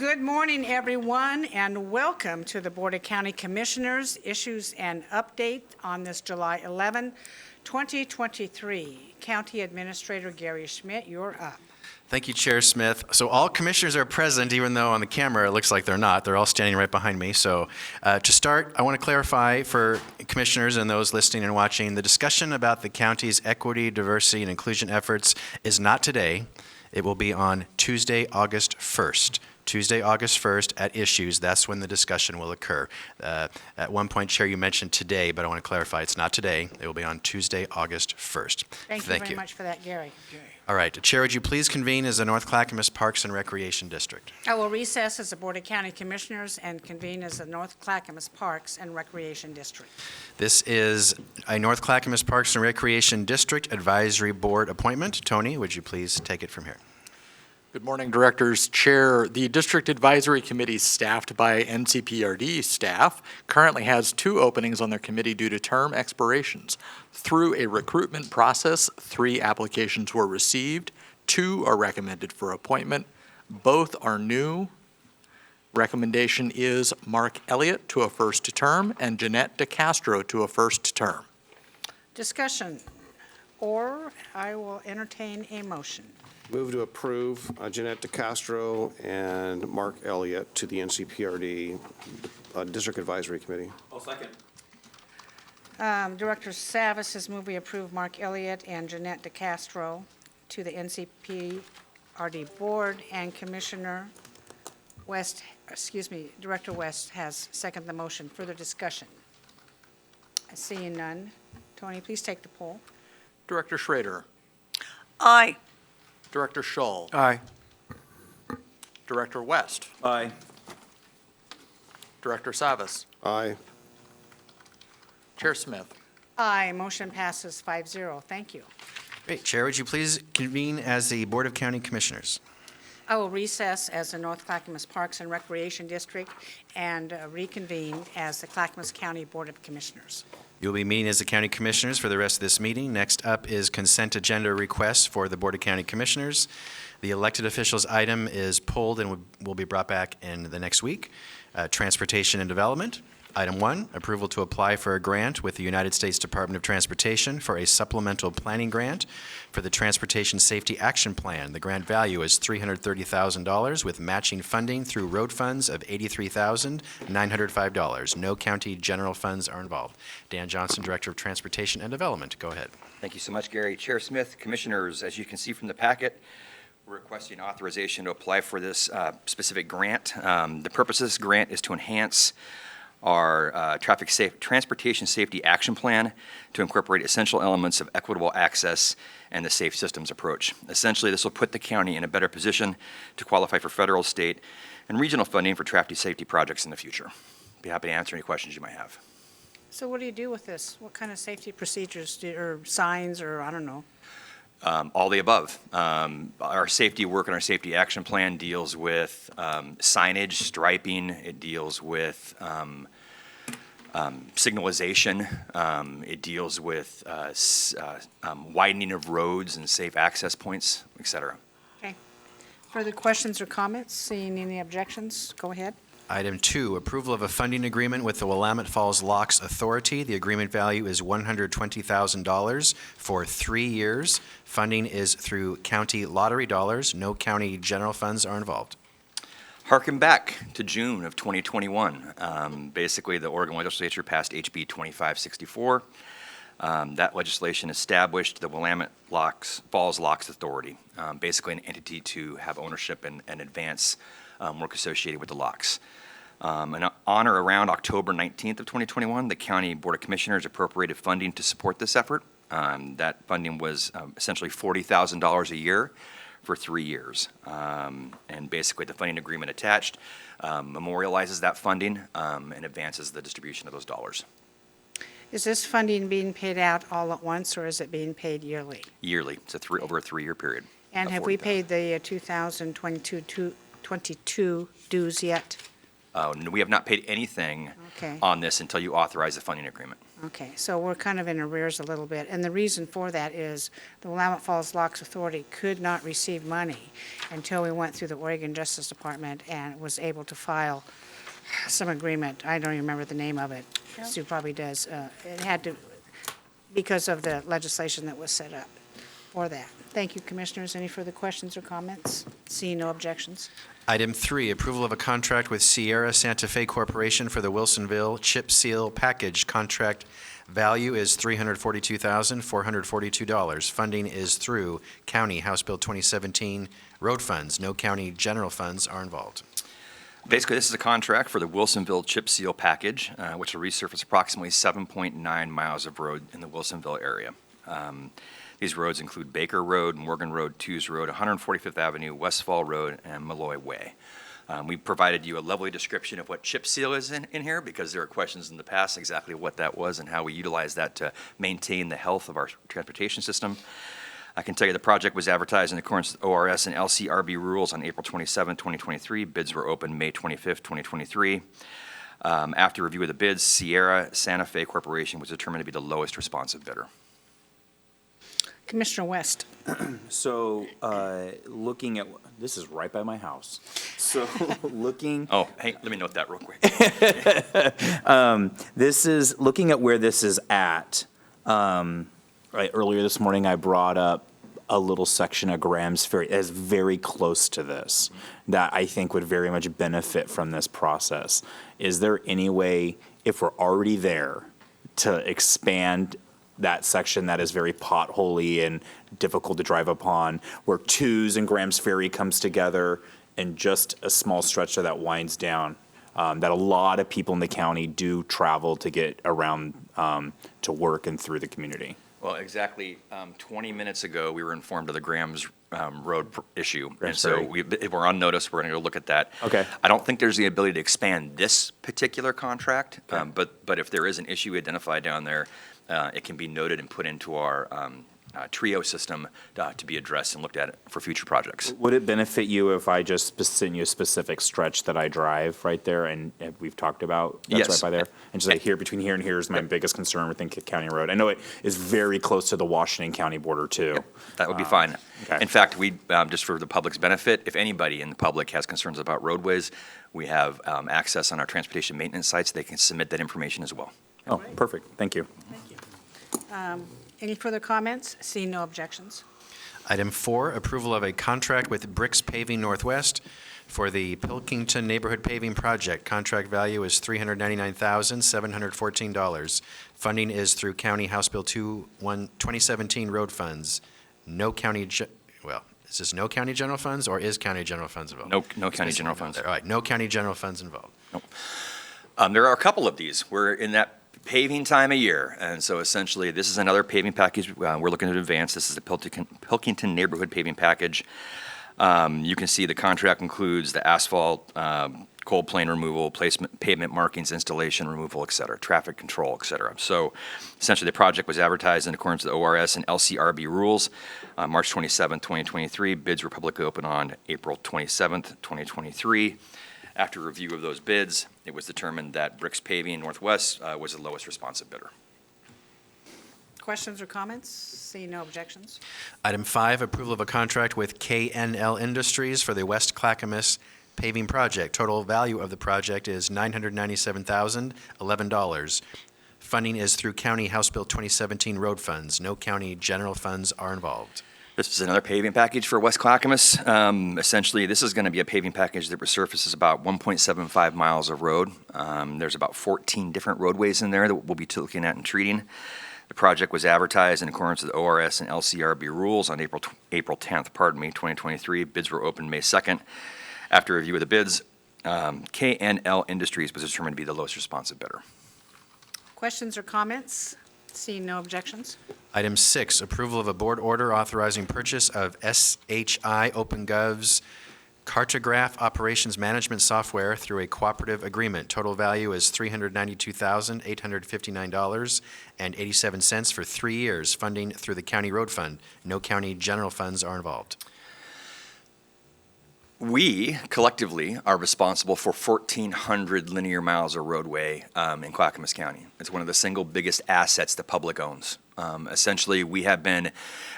Good morning, everyone, and welcome to the Board of County Commissioners Issues and Update on this July 11, 2023. County Administrator Gary Schmidt, you're up. Thank you, Chair Smith. So all commissioners are present, even though on the camera it looks like they're not. They're all standing right behind me. So to start, I want to clarify for commissioners and those listening and watching, the discussion about the county's equity, diversity, and inclusion efforts is not today. It will be on Tuesday, August 1st. Tuesday, August 1st at Issues, that's when the discussion will occur. At one point, Chair, you mentioned today, but I want to clarify it's not today. It will be on Tuesday, August 1st. Thank you very much for that, Gary. All right. Chair, would you please convene as the North Clackamas Parks and Recreation District? I will recess as the Board of County Commissioners and convene as the North Clackamas Parks and Recreation District. This is a North Clackamas Parks and Recreation District Advisory Board appointment. Tony, would you please take it from here? Good morning, Directors. Chair, the District Advisory Committee staffed by NCPRD staff currently has 2 openings on their committee due to term expirations. Through a recruitment process, 3 applications were received, 2 are recommended for appointment. Both are new. Recommendation is Mark Elliott to a first term and Jeanette DeCastro to a first term. Discussion, or I will entertain a motion. Move to approve Jeanette DeCastro and Mark Elliott to the NCPRD District Advisory Committee. I'll second. Director Savas has moved we approve Mark Elliott and Jeanette DeCastro to the NCPRD Board, and Director West has seconded the motion. Further discussion? Seeing none. Tony, please take the poll. Director Schrader. Aye. Director Shull. Aye. Director West. Aye. Director Savas. Aye. Chair Smith. Aye. Motion passes 5-0. Thank you. Great. Chair, would you please convene as the Board of County Commissioners? I will recess as the North Clackamas Parks and Recreation District and reconvene as the Clackamas County Board of Commissioners. You'll be meeting as the County Commissioners for the rest of this meeting. Next up is consent agenda requests for the Board of County Commissioners. The elected officials item is pulled and will be brought back in the next week. Transportation and Development. Item 1, approval to apply for a grant with the United States Department of Transportation for a supplemental planning grant for the Transportation Safety Action Plan. The grant value is $330,000 with matching funding through road funds of $83,905. No county general funds are involved. Dan Johnson, Director of Transportation and Development. Go ahead. Thank you so much, Gary. Chair Smith, Commissioners, as you can see from the packet, we're requesting authorization to apply for this specific grant. The purpose of this grant is to enhance our Transportation Safety Action Plan to incorporate essential elements of equitable access and the safe systems approach. Essentially, this will put the county in a better position to qualify for federal, state, and regional funding for traffic safety projects in the future. Be happy to answer any questions you might have. So what do you do with this? What kind of safety procedures or signs, or I don't know? All the above. Our safety work and our safety action plan deals with signage, striping. It deals with signalization. It deals with widening of roads and safe access points, et cetera. Okay. Further questions or comments? Seeing any objections, go ahead. Item 2, approval of a funding agreement with the Willamette Falls Locks Authority. The agreement value is $120,000 for 3 years. Funding is through county lottery dollars. No county general funds are involved. Harken back to June of 2021. Basically, the Oregon legislature passed HB 2564. That legislation established the Willamette Falls Locks Authority, basically an entity to have ownership and advance work associated with the locks. On or around October 19th of 2021, the County Board of Commissioners appropriated funding to support this effort. That funding was essentially $40,000 a year for 3 years. And basically the funding agreement attached memorializes that funding and advances the distribution of those dollars. Is this funding being paid out all at once, or is it being paid yearly? Yearly. It's over a 3-year period. And have we paid the 2022 dues yet? No, we have not paid anything Okay. on this until you authorize the funding agreement. Okay, so we're kind of in arrears a little bit, and the reason for that is the Willamette Falls Locks Authority could not receive money until we went through the Oregon Justice Department and was able to file some agreement. I don't even remember the name of it. Sue probably does. It had to, because of the legislation that was set up for that. Thank you, Commissioners. Any further questions or comments? Seeing no objections. Item 3, approval of a contract with Sierra Santa Fe Corporation for the Wilsonville Chip Seal Package. Contract value is $342,442. Funding is through County House Bill 2017 road funds. No county general funds are involved. Basically, this is a contract for the Wilsonville Chip Seal Package, which will resurface approximately 7.9 miles of road in the Wilsonville area. These roads include Baker Road, Morgan Road, Tews Road, 145th Avenue, Westfall Road, and Malloy Way. We provided you a lovely description of what chip seal is in here because there are questions in the past exactly what that was and how we utilize that to maintain the health of our transportation system. I can tell you the project was advertised in accordance with ORS and LCRB rules on April 27, 2023. Bids were opened May 25, 2023. After review of the bids, Sierra Santa Fe Corporation was determined to be the lowest responsive bidder. Commissioner West. So, looking at, this is right by my house. So, looking, Oh, hey, let me note that real quick. this is, looking at where this is at, right, earlier this morning, I brought up a little section of Graham's Ferry that is very close to this, that I think would very much benefit from this process. Is there any way, if we're already there, to expand that section that is very potholy and difficult to drive upon, where Tews and Graham's Ferry comes together, and just a small stretch that winds down, that a lot of people in the county do travel to get around to work and through the community? Well, exactly 20 minutes ago, we were informed of the Graham's Road issue. And Graham's so Ferry. if we're on notice, we're going to go look at that. Okay. I don't think there's the ability to expand this particular contract, but if there is an issue identified down there, it can be noted and put into our TRIO system to be addressed and looked at for future projects. Would it benefit you if I just send you a specific stretch that I drive right there and we've talked about? That's Yes. right by there? And just like here, between here and here is my biggest concern within Kit County Road. I know it is very close to the Washington County border too. That would be fine. okay. In fact, we, just for the public's benefit, if anybody in the public has concerns about roadways, we have access on our transportation maintenance sites. They can submit that information as well. Oh, perfect. Thank you. Any further comments? Seeing no objections. Item 4, approval of a contract with Bricks Paving Northwest for the Pilkington Neighborhood Paving Project. Contract value is $399,714. Funding is through County House Bill 2017 road funds. No county, well, is this no county general funds or is county general funds involved? No county general funds. All right, no county general funds involved. There are a couple of these. We're in that paving time of year, and so essentially, this is another paving package we're looking to advance. This is the Pilkington Neighborhood Paving Package. You can see the contract includes the asphalt, cold plane removal, placement, pavement markings, installation, removal, et cetera, traffic control, et cetera. So essentially, the project was advertised in accordance with the ORS and LCRB rules on March 27, 2023. Bids were publicly open on April 27, 2023. After review of those bids, it was determined that Bricks Paving Northwest was the lowest responsive bidder. Questions or comments? Seeing no objections. Item 5, approval of a contract with KNL Industries for the West Clackamas paving project. Total value of the project is $997,011. Funding is through County House Bill 2017 road funds. No county general funds are involved. This is another paving package for West Clackamas. Essentially, this is going to be a paving package that resurfaces about 1.75 miles of road. There's about 14 different roadways in there that we'll be looking at and treating. The project was advertised in accordance with ORS and LCRB rules on April 10th, 2023. Bids were opened May 2nd. After review of the bids, KNL Industries was determined to be the lowest responsive bidder. Questions or comments? Seeing no objections. Item 6, approval of a board order authorizing purchase of SHI OpenGov's Cartograph Operations Management Software through a cooperative agreement. Total value is $392,859.87 for 3 years. Funding through the County Road Fund. No county general funds are involved. We collectively are responsible for 1,400 linear miles of roadway in Clackamas County. It's one of the single biggest assets the public owns. Essentially, we have been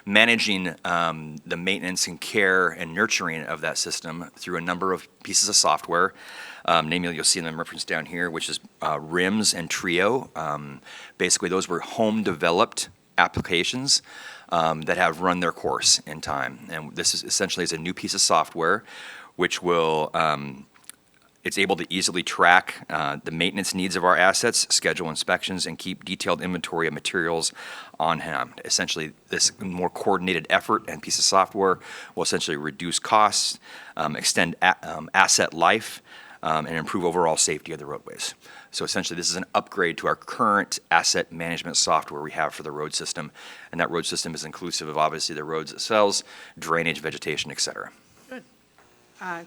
managing the maintenance and care and nurturing of that system through a number of pieces of software. Namely, you'll see them referenced down here, which is RIMS and Trio. Basically, those were home-developed applications that have run their course in time. And this is essentially is a new piece of software which will, it's able to easily track the maintenance needs of our assets, schedule inspections, and keep detailed inventory of materials on hand. Essentially, this more coordinated effort and piece of software will essentially reduce costs, extend asset life, and improve overall safety of the roadways. So essentially, this is an upgrade to our current asset management software we have for the road system, and that road system is inclusive of obviously the roads themselves, drainage, vegetation, et cetera. Good.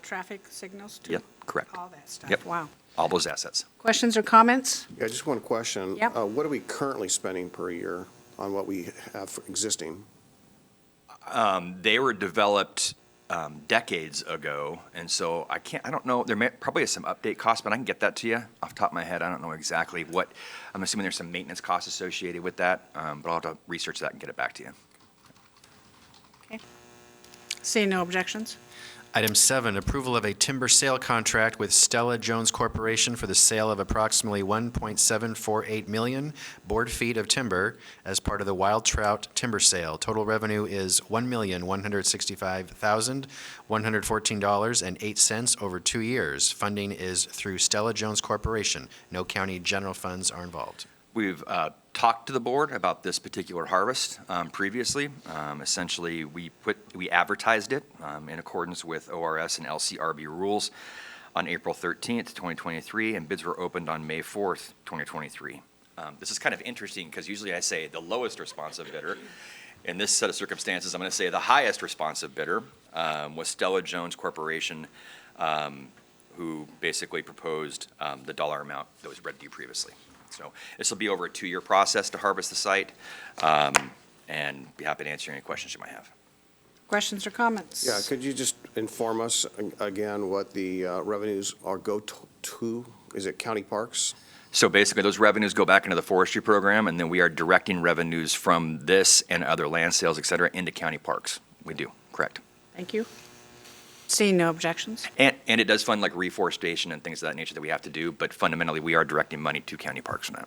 Traffic signals too? Yep, correct. All that stuff. Yep. Wow. All those assets. Questions or comments? Yeah, just one question. Yep. What are we currently spending per year on what we have existing? They were developed decades ago, and so I don't know, probably is some update costs, but I can get that to you off the top of my head. I don't know exactly what, I'm assuming there's some maintenance costs associated with that, but I'll have to research that and get it back to you. Okay. Seeing no objections? Item 7, approval of a timber sale contract with Stella Jones Corporation for the sale of approximately 1.748 million board feet of timber as part of the Wild Trout timber sale. Total revenue is $1,165,114.08 over 2 years. Funding is through Stella Jones Corporation. No county general funds are involved. We've talked to the board about this particular harvest previously. Essentially, we advertised it in accordance with ORS and LCRB rules on April 13th, 2023, and bids were opened on May 4th, 2023. This is kind of interesting because usually I say the lowest responsive bidder. In this set of circumstances, I'm going to say the highest responsive bidder was Stella Jones Corporation, who basically proposed the dollar amount that was read to you previously. So this will be over a 2-year process to harvest the site, and be happy to answer any questions you might have. Questions or comments? Yeah, could you just inform us again what the revenues are go to? Is it county parks? So basically, those revenues go back into the forestry program, and then we are directing revenues from this and other land sales, et cetera, into county parks. We do, correct. Thank you. Seeing no objections? And it does fund like reforestation and things of that nature that we have to do, but fundamentally, we are directing money to county parks on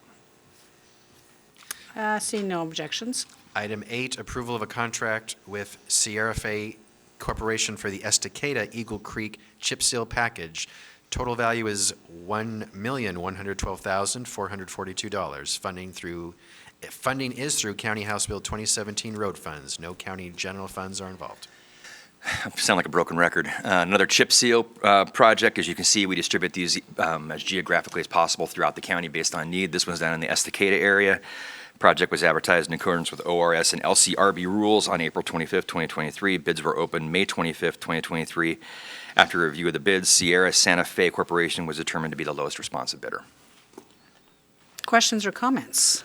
that. Seeing no objections? Item 8, approval of a contract with Sierra Fe Corporation for the Estacada Eagle Creek chip seal package. Total value is $1,112,442. Funding is through County House Bill 2017 road funds. No county general funds are involved. I sound like a broken record. Another chip seal project. As you can see, we distribute these as geographically as possible throughout the county based on need. This one's down in the Estacada area. Project was advertised in accordance with ORS and LCRB rules on April 25th, 2023. Bids were opened May 25th, 2023. After review of the bids, Sierra Santa Fe Corporation was determined to be the lowest responsive bidder. Questions or comments?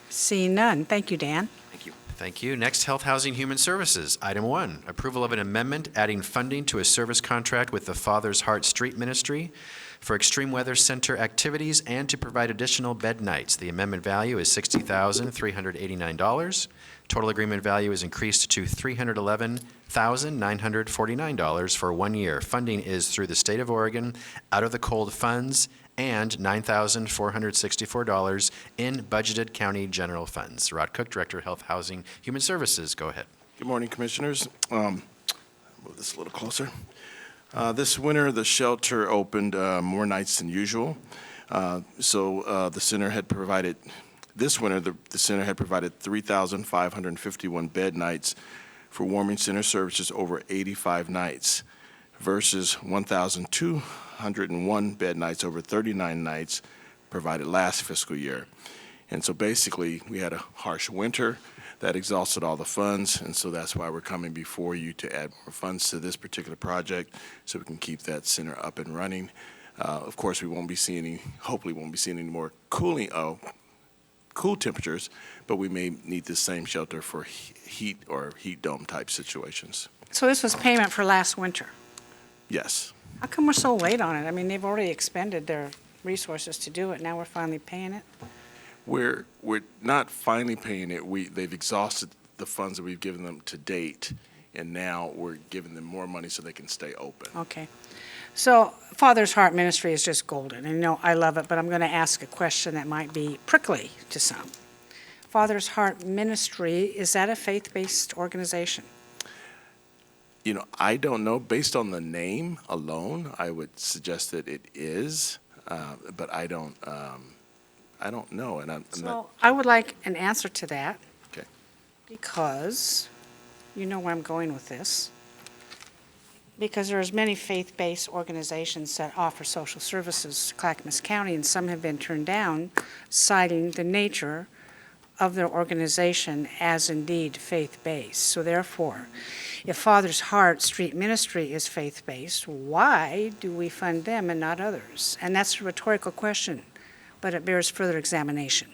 Seeing none. Thank you, Dan. Thank you. Thank you. Next, Health, Housing, Human Services. Item 1, approval of an amendment adding funding to a service contract with the Father's Heart Street Ministry for extreme weather center activities and to provide additional bed nights. The amendment value is $60,389. Total agreement value is increased to $311,949 for 1 year. Funding is through the state of Oregon, out of the cold funds, and $9,464 in budgeted county general funds. Rod Cook, Director of Health, Housing, Human Services. Go ahead. Good morning, Commissioners. Move this a little closer. This winter, the shelter opened more nights than usual. So the center had provided, this winter, the center had provided 3,551 bed nights for warming center services over 85 nights versus 1,201 bed nights over 39 nights provided last fiscal year. And so basically, we had a harsh winter that exhausted all the funds, and so that's why we're coming before you to add more funds to this particular project so we can keep that center up and running. Of course, we won't be seeing hopefully won't be seeing any more cool temperatures, but we may need the same shelter for heat or heat dome type situations. So this was payment for last winter? Yes. How come we're so late on it? I mean, they've already expended their resources to do it. Now we're finally paying it? We're not finally paying it. They've exhausted the funds that we've given them to date, and now we're giving them more money so they can stay open. Okay. So Father's Heart Ministry is just golden, and I love it, but I'm going to ask a question that might be prickly to some. Father's Heart Ministry, is that a faith-based organization? I don't know. Based on the name alone, I would suggest that it is, but I don't know, and I'm not. So I would like an answer to that. Okay. Because, you know where I'm going with this. Because there's many faith-based organizations that offer social services to Clackamas County, and some have been turned down, citing the nature of their organization as indeed faith-based. So therefore, if Father's Heart Street Ministry is faith-based, why do we fund them and not others? And that's a rhetorical question, but it bears further examination.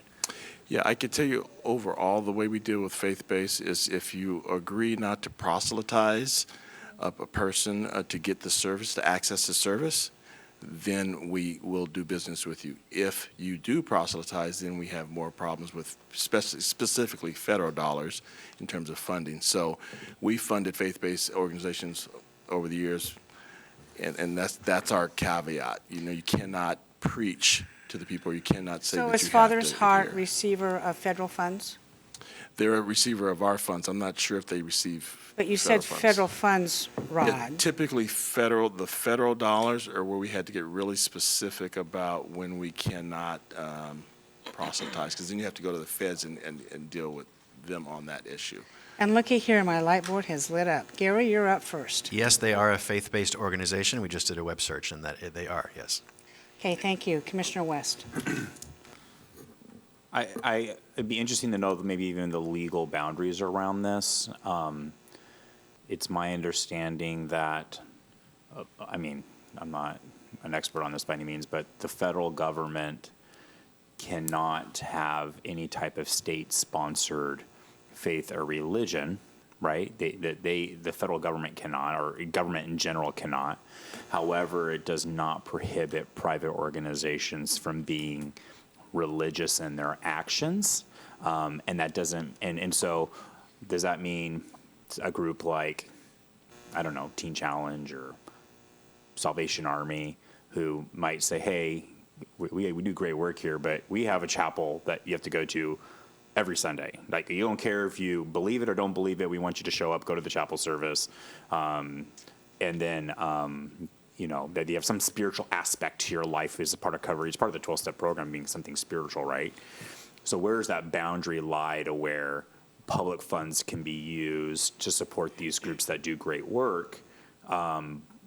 Yeah, I could tell you overall, the way we deal with faith-based is if you agree not to proselytize a person to get the service, to access the service, then we will do business with you. If you do proselytize, then we have more problems with specifically federal dollars in terms of funding. So we funded faith-based organizations over the years, and that's our caveat. You cannot preach to the people. You cannot say So that is you Father's have to Heart adhere. receiver of federal funds? They're a receiver of our funds. I'm not sure if they receive But you said funds. federal funds, Yeah, Rod. typically the federal dollars are where we had to get really specific about when we cannot proselytize, because then you have to go to the feds and deal with them on that issue. And looky here, my light board has lit up. Gary, you're up first. Yes, they are a faith-based organization. We just did a web search, and that they are, yes. Okay, thank you. Commissioner West. It'd be interesting to know maybe even the legal boundaries around this. It's my understanding that, I'm not an expert on this by any means, but the federal government cannot have any type of state-sponsored faith or religion, right? The federal government cannot, or government in general cannot. However, it does not prohibit private organizations from being religious in their actions, and that doesn't. And so, does that mean a group like, I don't know, Teen Challenge or Salvation Army, who might say, hey, we do great work here, but we have a chapel that you have to go to every Sunday. Like, you don't care if you believe it or don't believe it, we want you to show up, go to the chapel service, and then that you have some spiritual aspect to your life as a part of coverage, part of the 12-step program being something spiritual, right? So where does that boundary lie to where public funds can be used to support these groups that do great work,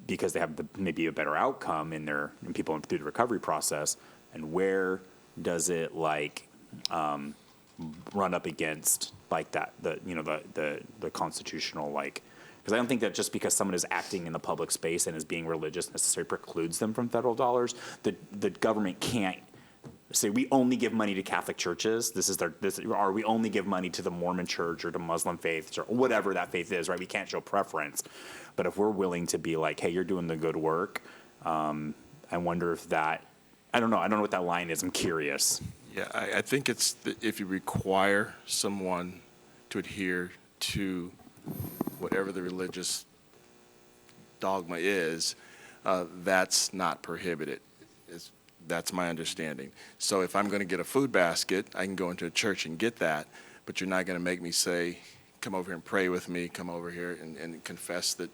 because they have maybe a better outcome in people through the recovery process, and where does it run up against the constitutional, because I don't think that just because someone is acting in the public space and is being religious necessarily precludes them from federal dollars. The government can't say we only give money to Catholic churches. Or we only give money to the Mormon church or to Muslim faiths or whatever that faith is, right? We can't show preference. But if we're willing to be like, hey, you're doing the good work, I wonder if I don't know what that line is. I'm curious. Yeah, I think it's if you require someone to adhere to whatever the religious dogma is, that's not prohibited. That's my understanding. So if I'm going to get a food basket, I can go into a church and get that, but you're not going to make me say, come over here and pray with me, come over here and confess that,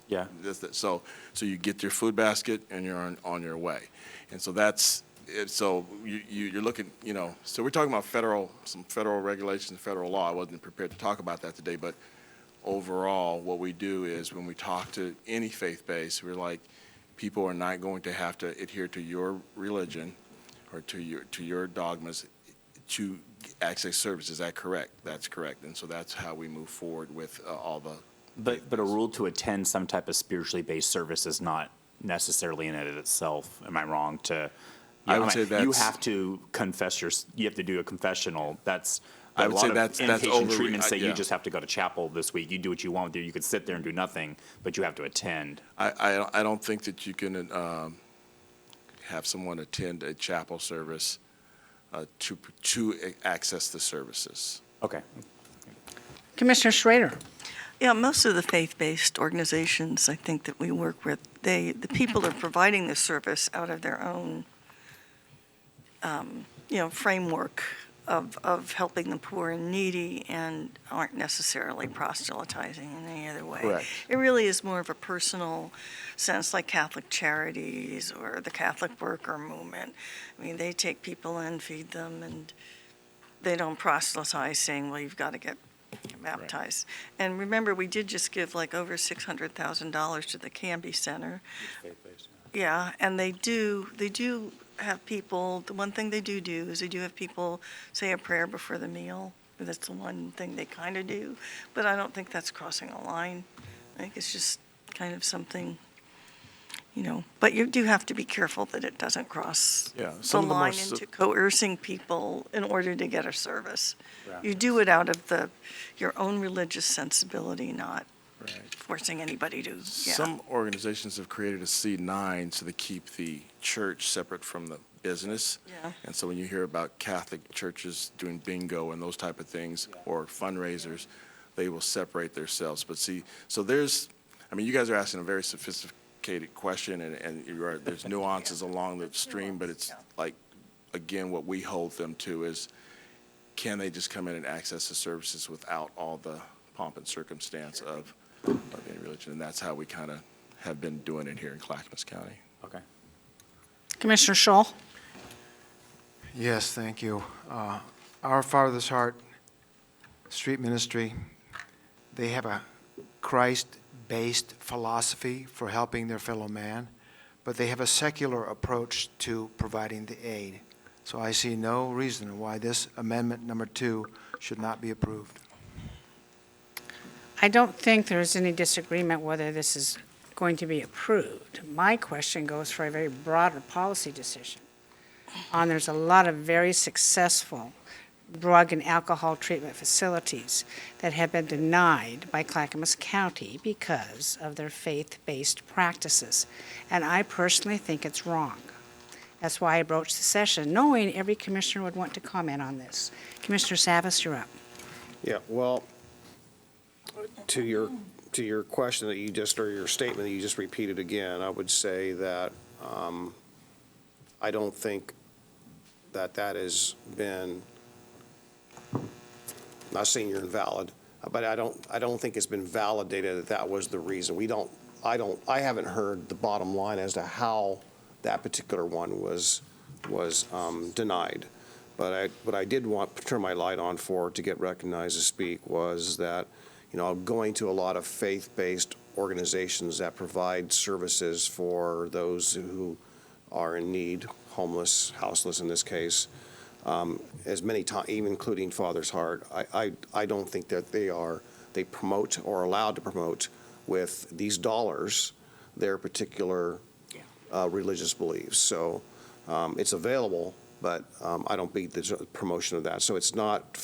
Yeah. So you get your food basket and you're on your way. And so that's it. So you're looking, so we're talking about some federal regulations, federal law. I wasn't prepared to talk about that today, but overall, what we do is when we talk to any faith base, we're like, people are not going to have to adhere to your religion or to your dogmas to access service. Is that correct? That's correct. And so that's how we move forward with all the. But a rule to attend some type of spiritually based service is not necessarily in and of itself. Am I wrong? I would say you that's- have to confess you have to do a confessional. But I a would lot say of that's inpatient treatments say yeah. you just have to go to chapel this week. You do what you want. You could sit there and do nothing, but you have to attend. I don't think that you can have someone attend a chapel service to access the services. Okay. Commissioner Schrader. Yeah, most of the faith-based organizations I think that we work with, the people are providing the service out of their own, framework of helping the poor and needy and aren't necessarily proselytizing in any other way. Correct. It really is more of a personal sense, like Catholic Charities or the Catholic Worker Movement. I mean, they take people in, feed them, and they don't proselytize saying, well, you've got to get baptized. And remember, we did just give like over $600,000 to the Canby Center. Yeah, and they do have people, the one thing they do is they do have people say a prayer before the meal. That's the one thing they kind of do, but I don't think that's crossing a line. I think it's just kind of something, but you do have to be careful that it doesn't cross Yeah, the some of the more line into coercing people in order to get a service. You do it out of your own religious sensibility, not forcing anybody to, Some organizations have created a C9 so they keep the church separate from the business. Yeah. And so when you hear about Catholic churches doing bingo and those type of things, or fundraisers, they will separate themselves. But see, so you guys are asking a very sophisticated question, and there's nuances along the stream, but it's like, again, what we hold them to is, can they just come in and access the services without all the pomp and circumstance of any religion? And that's how we kind of have been doing it here in Clackamas County. Okay. Commissioner Scholl. Yes, thank you. Our Father's Heart Street Ministry, they have a Christ-based philosophy for helping their fellow man, but they have a secular approach to providing the aid. So I see no reason why this amendment number 2 should not be approved. I don't think there's any disagreement whether this is going to be approved. My question goes for a very broader policy decision. There's a lot of very successful drug and alcohol treatment facilities that have been denied by Clackamas County because of their faith-based practices. And I personally think it's wrong. That's why I broached the session, knowing every commissioner would want to comment on this. Commissioner Savas, you're up. Yeah, well, to your question that you just, or your statement that you just repeated again, I would say that I don't think that has been, not saying you're invalid, but I don't think it's been validated that was the reason. I haven't heard the bottom line as to how that particular one was denied. But what I did want to turn my light on for to get recognized to speak was that, going to a lot of faith-based organizations that provide services for those who are in need, homeless, houseless in this case, as many times, even including Father's Heart, I don't think that they promote or are allowed to promote with these dollars their particular religious beliefs. So it's available, but I don't beat the promotion of that. So it's not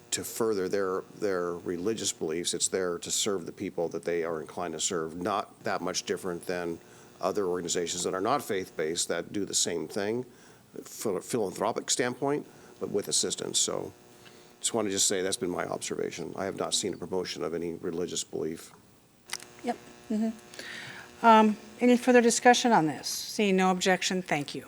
to further their religious beliefs. It's there to serve the people that they are inclined to serve. Not that much different than other organizations that are not faith-based that do the same thing from a philanthropic standpoint, but with assistance. So just want to just say that's been my observation. I have not seen a promotion of any religious belief. Yep. Any further discussion on this? Seeing no objection, thank you.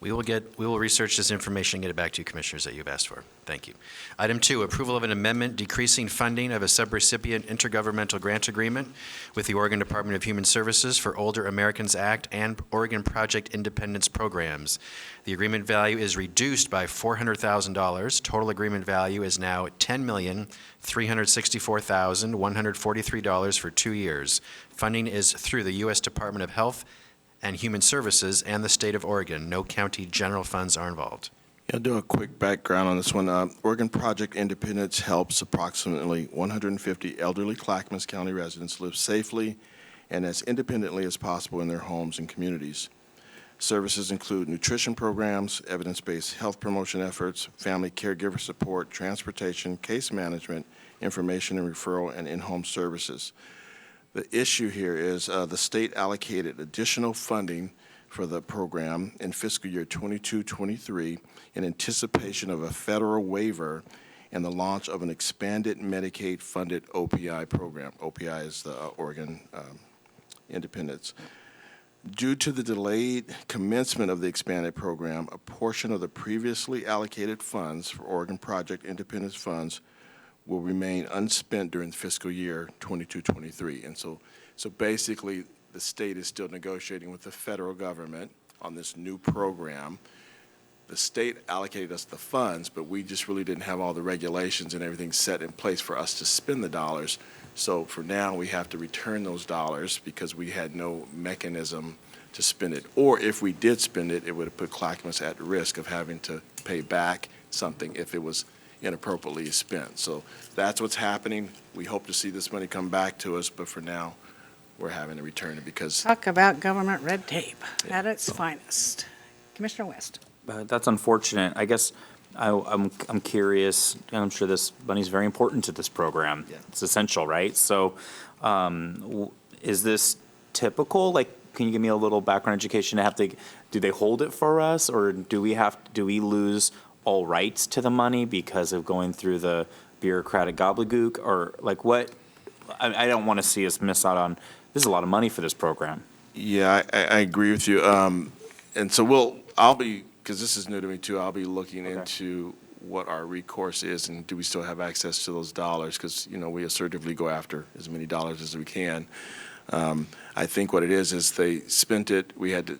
We will research this information and get it back to you, commissioners, that you've asked for. Thank you. Item 2, approval of an amendment decreasing funding of a subrecipient intergovernmental grant agreement with the Oregon Department of Human Services for Older Americans Act and Oregon Project Independence programs. The agreement value is reduced by $400,000. Total agreement value is now $10,364,143 for 2 years. Funding is through the U.S. Department of Health and Human Services and the state of Oregon. No county general funds are involved. I'll do a quick background on this one. Oregon Project Independence helps approximately 150 elderly Clackamas County residents live safely and as independently as possible in their homes and communities. Services include nutrition programs, evidence-based health promotion efforts, family caregiver support, transportation, case management, information and referral, and in-home services. The issue here is the state allocated additional funding for the program in fiscal year 22-23 in anticipation of a federal waiver and the launch of an expanded Medicaid-funded OPI program. OPI is the Oregon Independence. Due to the delayed commencement of the expanded program, a portion of the previously allocated funds for Oregon Project Independence funds will remain unspent during fiscal year 22-23. And so basically, the state is still negotiating with the federal government on this new program. The state allocated us the funds, but we just really didn't have all the regulations and everything set in place for us to spend the dollars. So for now, we have to return those dollars because we had no mechanism to spend it. Or if we did spend it, it would have put Clackamas at risk of having to pay back something if it was inappropriately spent. So that's what's happening. We hope to see this money come back to us, but for now, we're having to return it because Talk about government red tape at its finest. Commissioner West. That's unfortunate. I guess I'm curious, and I'm sure this money's very important to this program. Yeah. It's essential, right? So, is this typical? Like, can you give me a little background education? Do they hold it for us, or do we lose all rights to the money because of going through the bureaucratic gobbledygook, or like what? I don't want to see us miss out on. This is a lot of money for this program. Yeah, I agree with you. And so because this is new to me too, I'll be looking into what our recourse is and do we still have access to those dollars? Because, we assertively go after as many dollars as we can. I think what it is they spent it, we had to,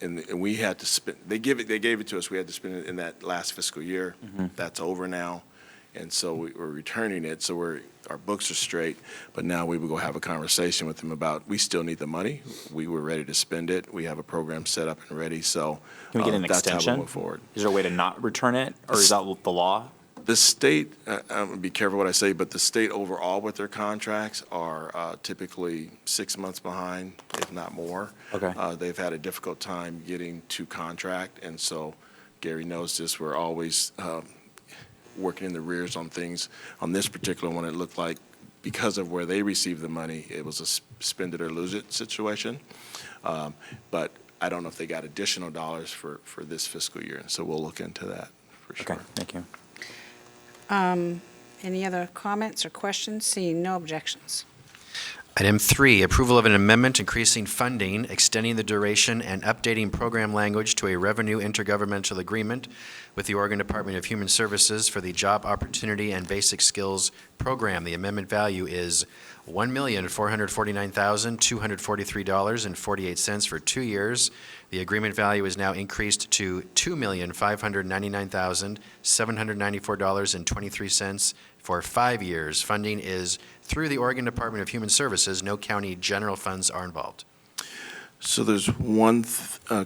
and we had to spend, they gave it to us, we had to spend it in that last fiscal year. Mm-hmm. That's over now. And so we're returning it, so our books are straight, but now we will go have a conversation with them about, we still need the money. We were ready to spend it. We have a program set up and ready, so Can we get an that's how extension? we move forward. Is there a way to not return it, or is that the law? The state, I'm going to be careful what I say, but the state overall with their contracts are typically 6 months behind, if not more. Okay. They've had a difficult time getting to contract, and so Gary knows this. We're always working in the rears on things. On this particular one, it looked like because of where they received the money, it was a spend it or lose it situation. But I don't know if they got additional dollars for this fiscal year, so we'll look into that for sure. Okay, thank you. Any other comments or questions? Seeing no objections. Item 3, approval of an amendment increasing funding, extending the duration, and updating program language to a revenue intergovernmental agreement with the Oregon Department of Human Services for the Job Opportunity and Basic Skills Program. The amendment value is $1,449,243.48 for 2 years. The agreement value is now increased to $2,599,794.23 for 5 years. Funding is through the Oregon Department of Human Services. No county general funds are involved. So there's one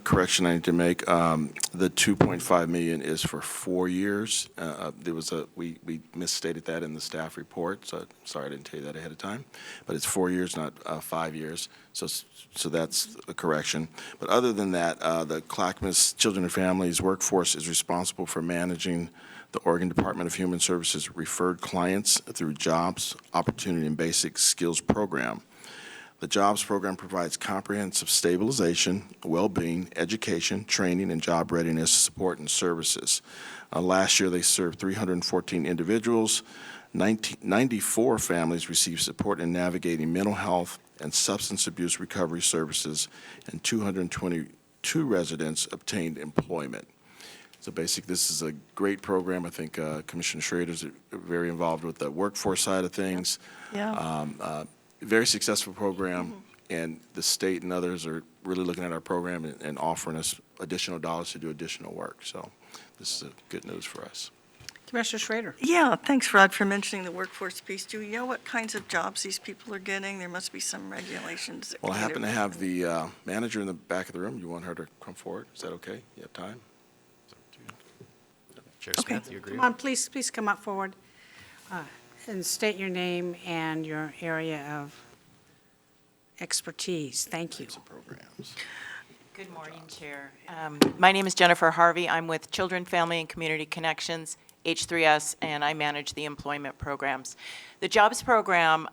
correction I need to make. The $2.5 million is for 4 years. We misstated that in the staff report, so sorry I didn't tell you that ahead of time. But it's 4 years, not 5 years. So that's a correction. But other than that, the Clackamas Children and Families Workforce is responsible for managing the Oregon Department of Human Services referred clients through Jobs, Opportunity, and Basic Skills Program. The JOBS program provides comprehensive stabilization, well-being, education, training, and job readiness support and services. Last year, they served 314 individuals. 94 families received support in navigating mental health and substance abuse recovery services, and 222 residents obtained employment. So basically, this is a great program. I think Commissioner Schrader's very involved with the workforce side of things. Yeah. Very successful program, and the state and others are really looking at our program and offering us additional dollars to do additional work. So this is good news for us. Commissioner Schrader. Yeah, thanks, Rod, for mentioning the workforce piece. Do you know what kinds of jobs these people are getting? There must be some regulations. that Well, I can happen to either- have the manager in the back of the room. You want her to come forward? Is that okay? You have time? Chair Okay. Smith, you agree? Come on, please come up forward and state your name and your area of expertise. Thank you. Some programs. Good morning, Chair. My name is Jennifer Harvey. I'm with Children, Family, and Community Connections, H3S, and I manage the employment programs. The JOBS program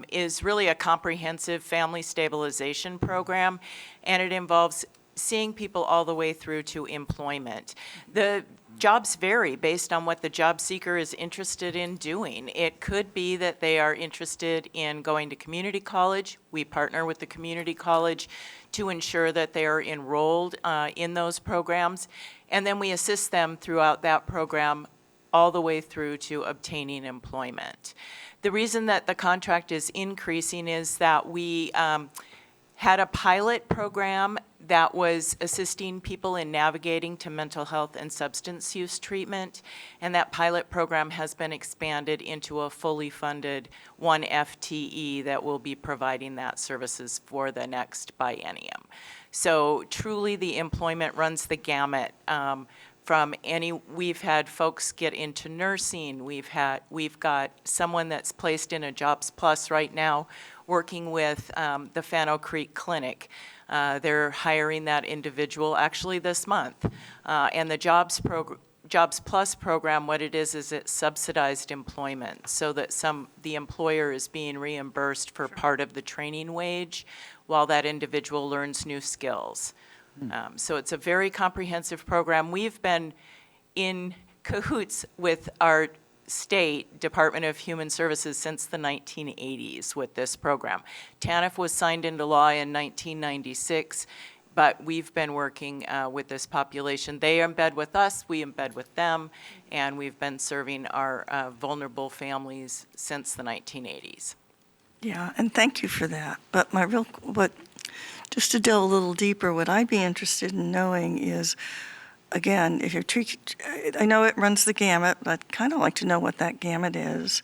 is really a comprehensive family stabilization program, and it involves seeing people all the way through to employment. The jobs vary based on what the job seeker is interested in doing. It could be that they are interested in going to community college. We partner with the community college to ensure that they are enrolled in those programs, and then we assist them throughout that program all the way through to obtaining employment. The reason that the contract is increasing is that we had a pilot program that was assisting people in navigating to mental health and substance use treatment, and that pilot program has been expanded into a fully funded 1 FTE that will be providing that services for the next biennium. So truly, the employment runs the gamut. We've had folks get into nursing, we've got someone that's placed in a Jobs Plus right now working with the Fano Creek Clinic. They're hiring that individual actually this month. And the Jobs Plus program, what it is it's subsidized employment, so that the employer is being reimbursed for part of the training wage while that individual learns new skills. So it's a very comprehensive program. We've been in cahoots with our state Department of Human Services since the 1980s with this program. TANF was signed into law in 1996, but we've been working with this population. They embed with us, we embed with them, and we've been serving our vulnerable families since the 1980s. Yeah, and thank you for that. But just to delve a little deeper, what I'd be interested in knowing is, again, if you're I know it runs the gamut, but I'd kind of like to know what that gamut is.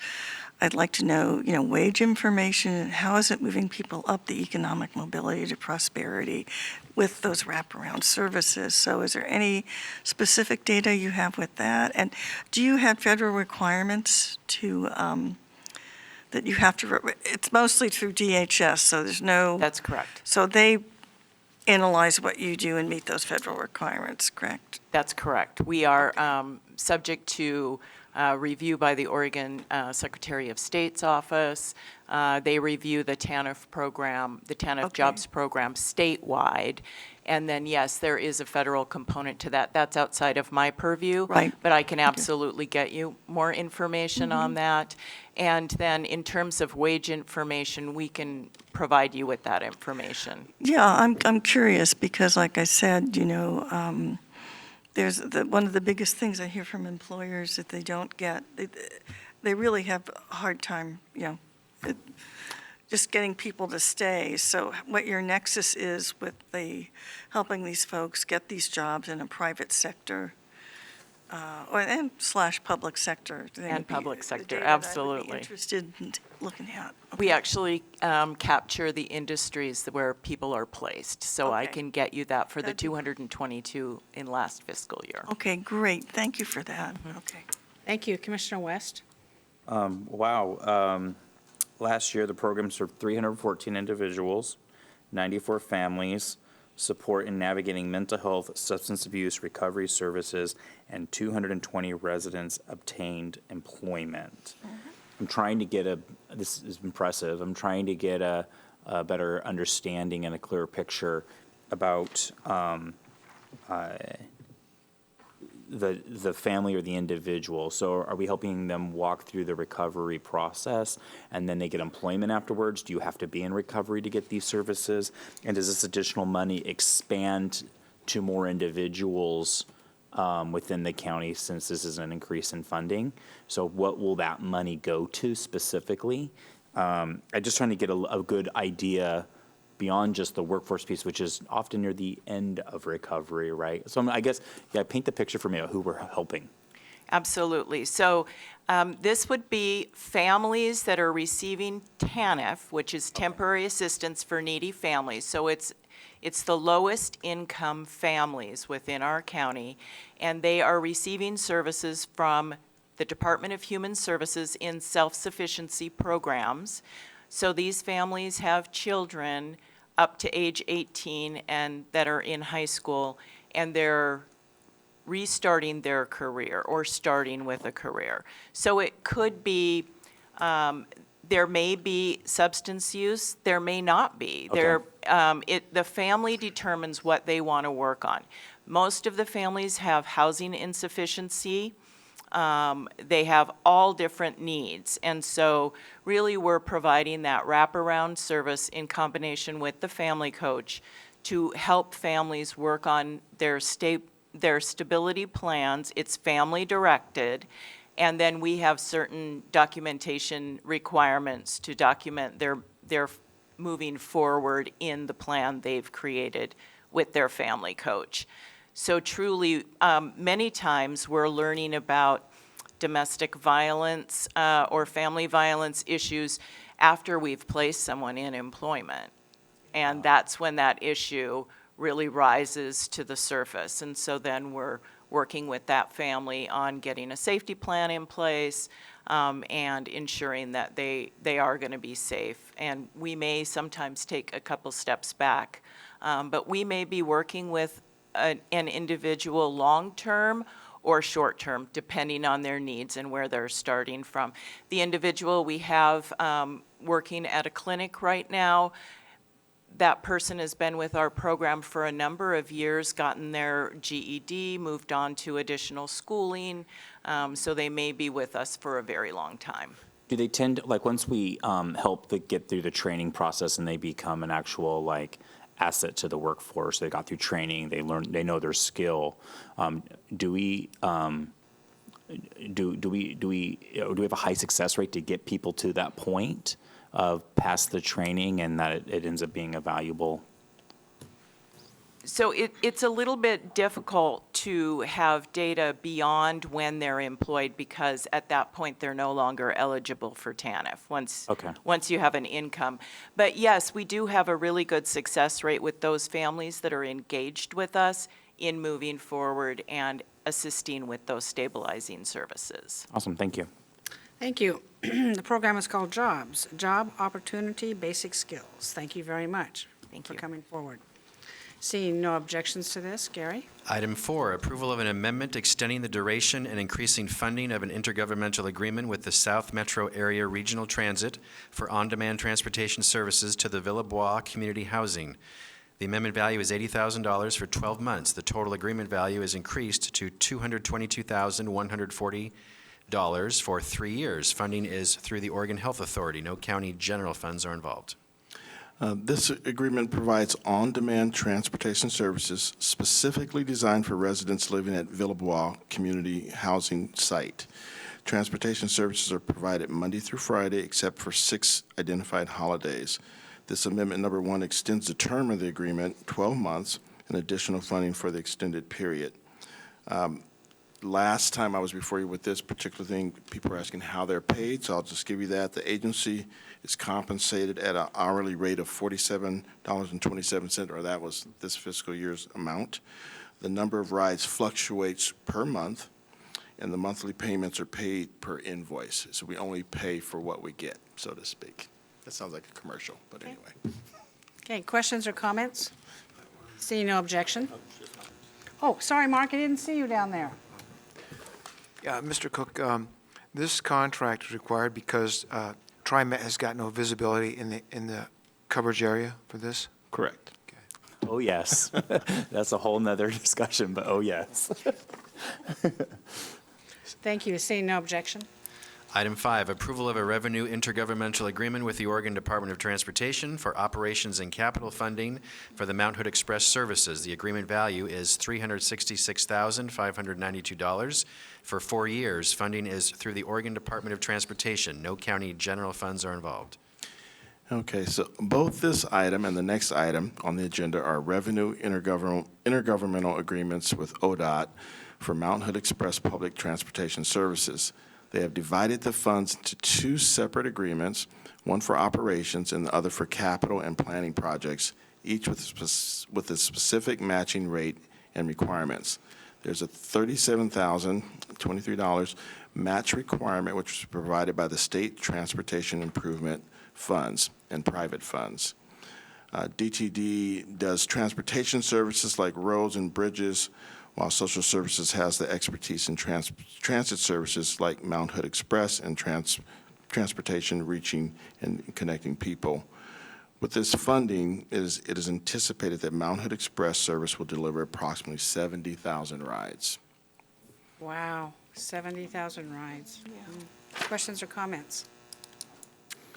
I'd like to know, wage information, and how is it moving people up the economic mobility to prosperity with those wraparound services. So is there any specific data you have with that? And do you have federal requirements that you have to, it's mostly through DHS, so there's no. That's correct. So they analyze what you do and meet those federal requirements, correct? That's correct. We are subject to review by the Oregon Secretary of State's office. They review the TANF program, the TANF Okay. Jobs program statewide. And then, yes, there is a federal component to that. That's outside of my purview. Right. But I can absolutely get you more information on that. And then in terms of wage information, we can provide you with that information. Yeah, I'm curious because, like I said, there's one of the biggest things I hear from employers that they don't get. They really have a hard time, just getting people to stay. So what your nexus is with helping these folks get these jobs in a private sector and / public sector. And public sector, the data that I would absolutely. be interested in looking at. We actually capture the industries where people are placed, so I Okay. can get you that for the That'd be- 222 in last fiscal year. Okay, great. Thank you for that. Okay. Thank you. Commissioner West? Wow. Last year, the program served 314 individuals, 94 families, support in navigating mental health, substance abuse, recovery services, and 220 residents obtained employment. I'm trying to get this is impressive, I'm trying to get a better understanding and a clearer picture about the family or the individual. So are we helping them walk through the recovery process and then they get employment afterwards? Do you have to be in recovery to get these services? And does this additional money expand to more individuals within the county since this is an increase in funding? So what will that money go to specifically? I'm just trying to get a good idea beyond just the workforce piece, which is often near the end of recovery, right? So I guess, paint the picture for me of who we're helping. Absolutely. So this would be families that are receiving TANF, which is Temporary Assistance for Needy Families. So it's the lowest income families within our county, and they are receiving services from the Department of Human Services in self-sufficiency programs. So these families have children up to age 18 and that are in high school, and they're restarting their career or starting with a career. So it could be, there may be substance use, there may not be. Okay. The family determines what they want to work on. Most of the families have housing insufficiency. They have all different needs. And so really we're providing that wraparound service in combination with the family coach to help families work on their stability plans. It's family directed. And then we have certain documentation requirements to document their moving forward in the plan they've created with their family coach. So truly, many times we're learning about domestic violence or family violence issues after we've placed someone in employment. And that's when that issue really rises to the surface. And so then we're working with that family on getting a safety plan in place and ensuring that they are going to be safe. And we may sometimes take a couple steps back, but we may be working with an individual long-term or short-term, depending on their needs and where they're starting from. The individual we have working at a clinic right now, that person has been with our program for a number of years, gotten their GED, moved on to additional schooling, so they may be with us for a very long time. Do they tend to, like, once we help get through the training process and they become an actual, like, asset to the workforce, they got through training, they know their skill, do we have a high success rate to get people to that point of past the training and that it ends up being a valuable? So it's a little bit difficult to have data beyond when they're employed because at that point they're no longer eligible for TANF once you have an income. But yes, we do have a really good success rate with those families that are engaged with us in moving forward and assisting with those stabilizing services. Awesome, thank you. Thank you. The program is called JOBS, Job Opportunity Basic Skills. Thank you very much for coming forward. Seeing no objections to this, Gary? Item 4, approval of an amendment extending the duration and increasing funding of an intergovernmental agreement with the South Metro Area Regional Transit for on-demand transportation services to the Villebois Community Housing. The amendment value is $80,000 for 12 months. The total agreement value is increased to $222,140 for 3 years. Funding is through the Oregon Health Authority. No county general funds are involved. This agreement provides on-demand transportation services specifically designed for residents living at Villebois Community Housing Site. Transportation services are provided Monday through Friday except for 6 identified holidays. This amendment number 1 extends the term of the agreement 12 months and additional funding for the extended period. Last time I was before you with this particular thing, people were asking how they're paid, so I'll just give you that. The agency is compensated at an hourly rate of $47.27, or that was this fiscal year's amount. The number of rides fluctuates per month, and the monthly payments are paid per invoice. So we only pay for what we get, so to speak. That sounds like a commercial, but anyway. Okay, questions or comments? Seeing no objection? Oh, sorry, Mark, I didn't see you down there. Yeah, Mr. Cook, this contract is required because TriMet has got no visibility in the coverage area for this? Correct. Oh, yes. That's a whole nother discussion, but oh, yes. Thank you. Seeing no objection? Item 5, approval of a revenue intergovernmental agreement with the Oregon Department of Transportation for operations and capital funding for the Mount Hood Express services. The agreement value is $366,592 for 4 years. Funding is through the Oregon Department of Transportation. No county general funds are involved. Okay, so both this item and the next item on the agenda are revenue intergovernmental agreements with ODOT for Mount Hood Express Public Transportation Services. They have divided the funds into 2 separate agreements, one for operations and the other for capital and planning projects, each with a specific matching rate and requirements. There's a $37,023 match requirement, which was provided by the State Transportation Improvement Funds and private funds. DTD does transportation services like roads and bridges, while social services has the expertise in transit services like Mount Hood Express and transportation reaching and connecting people. With this funding, it is anticipated that Mount Hood Express service will deliver approximately 70,000 rides. Wow, 70,000 rides. Questions or comments?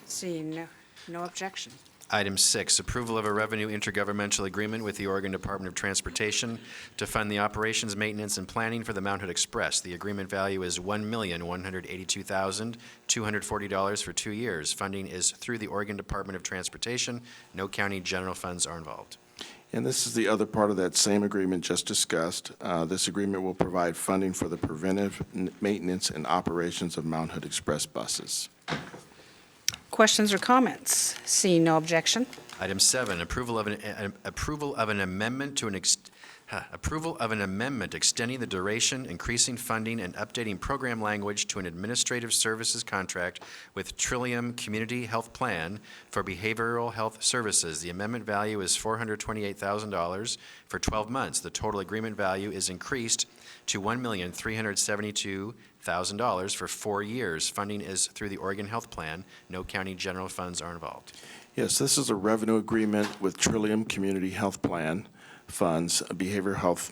Seeing no objection. Item 6, approval of a revenue intergovernmental agreement with the Oregon Department of Transportation to fund the operations, maintenance, and planning for the Mount Hood Express. The agreement value is $1,182,240 for 2 years. Funding is through the Oregon Department of Transportation. No county general funds are involved. And this is the other part of that same agreement just discussed. This agreement will provide funding for the preventive maintenance and operations of Mount Hood Express buses. Questions or comments? Seeing no objection. Item 7, approval of an amendment to approval of an amendment extending the duration, increasing funding, and updating program language to an administrative services contract with Trillium Community Health Plan for behavioral health services. The amendment value is $428,000 for 12 months. The total agreement value is increased to $1,372,000 for 4 years. Funding is through the Oregon Health Plan. No county general funds are involved. Yes, this is a revenue agreement with Trillium Community Health Plan funds behavioral health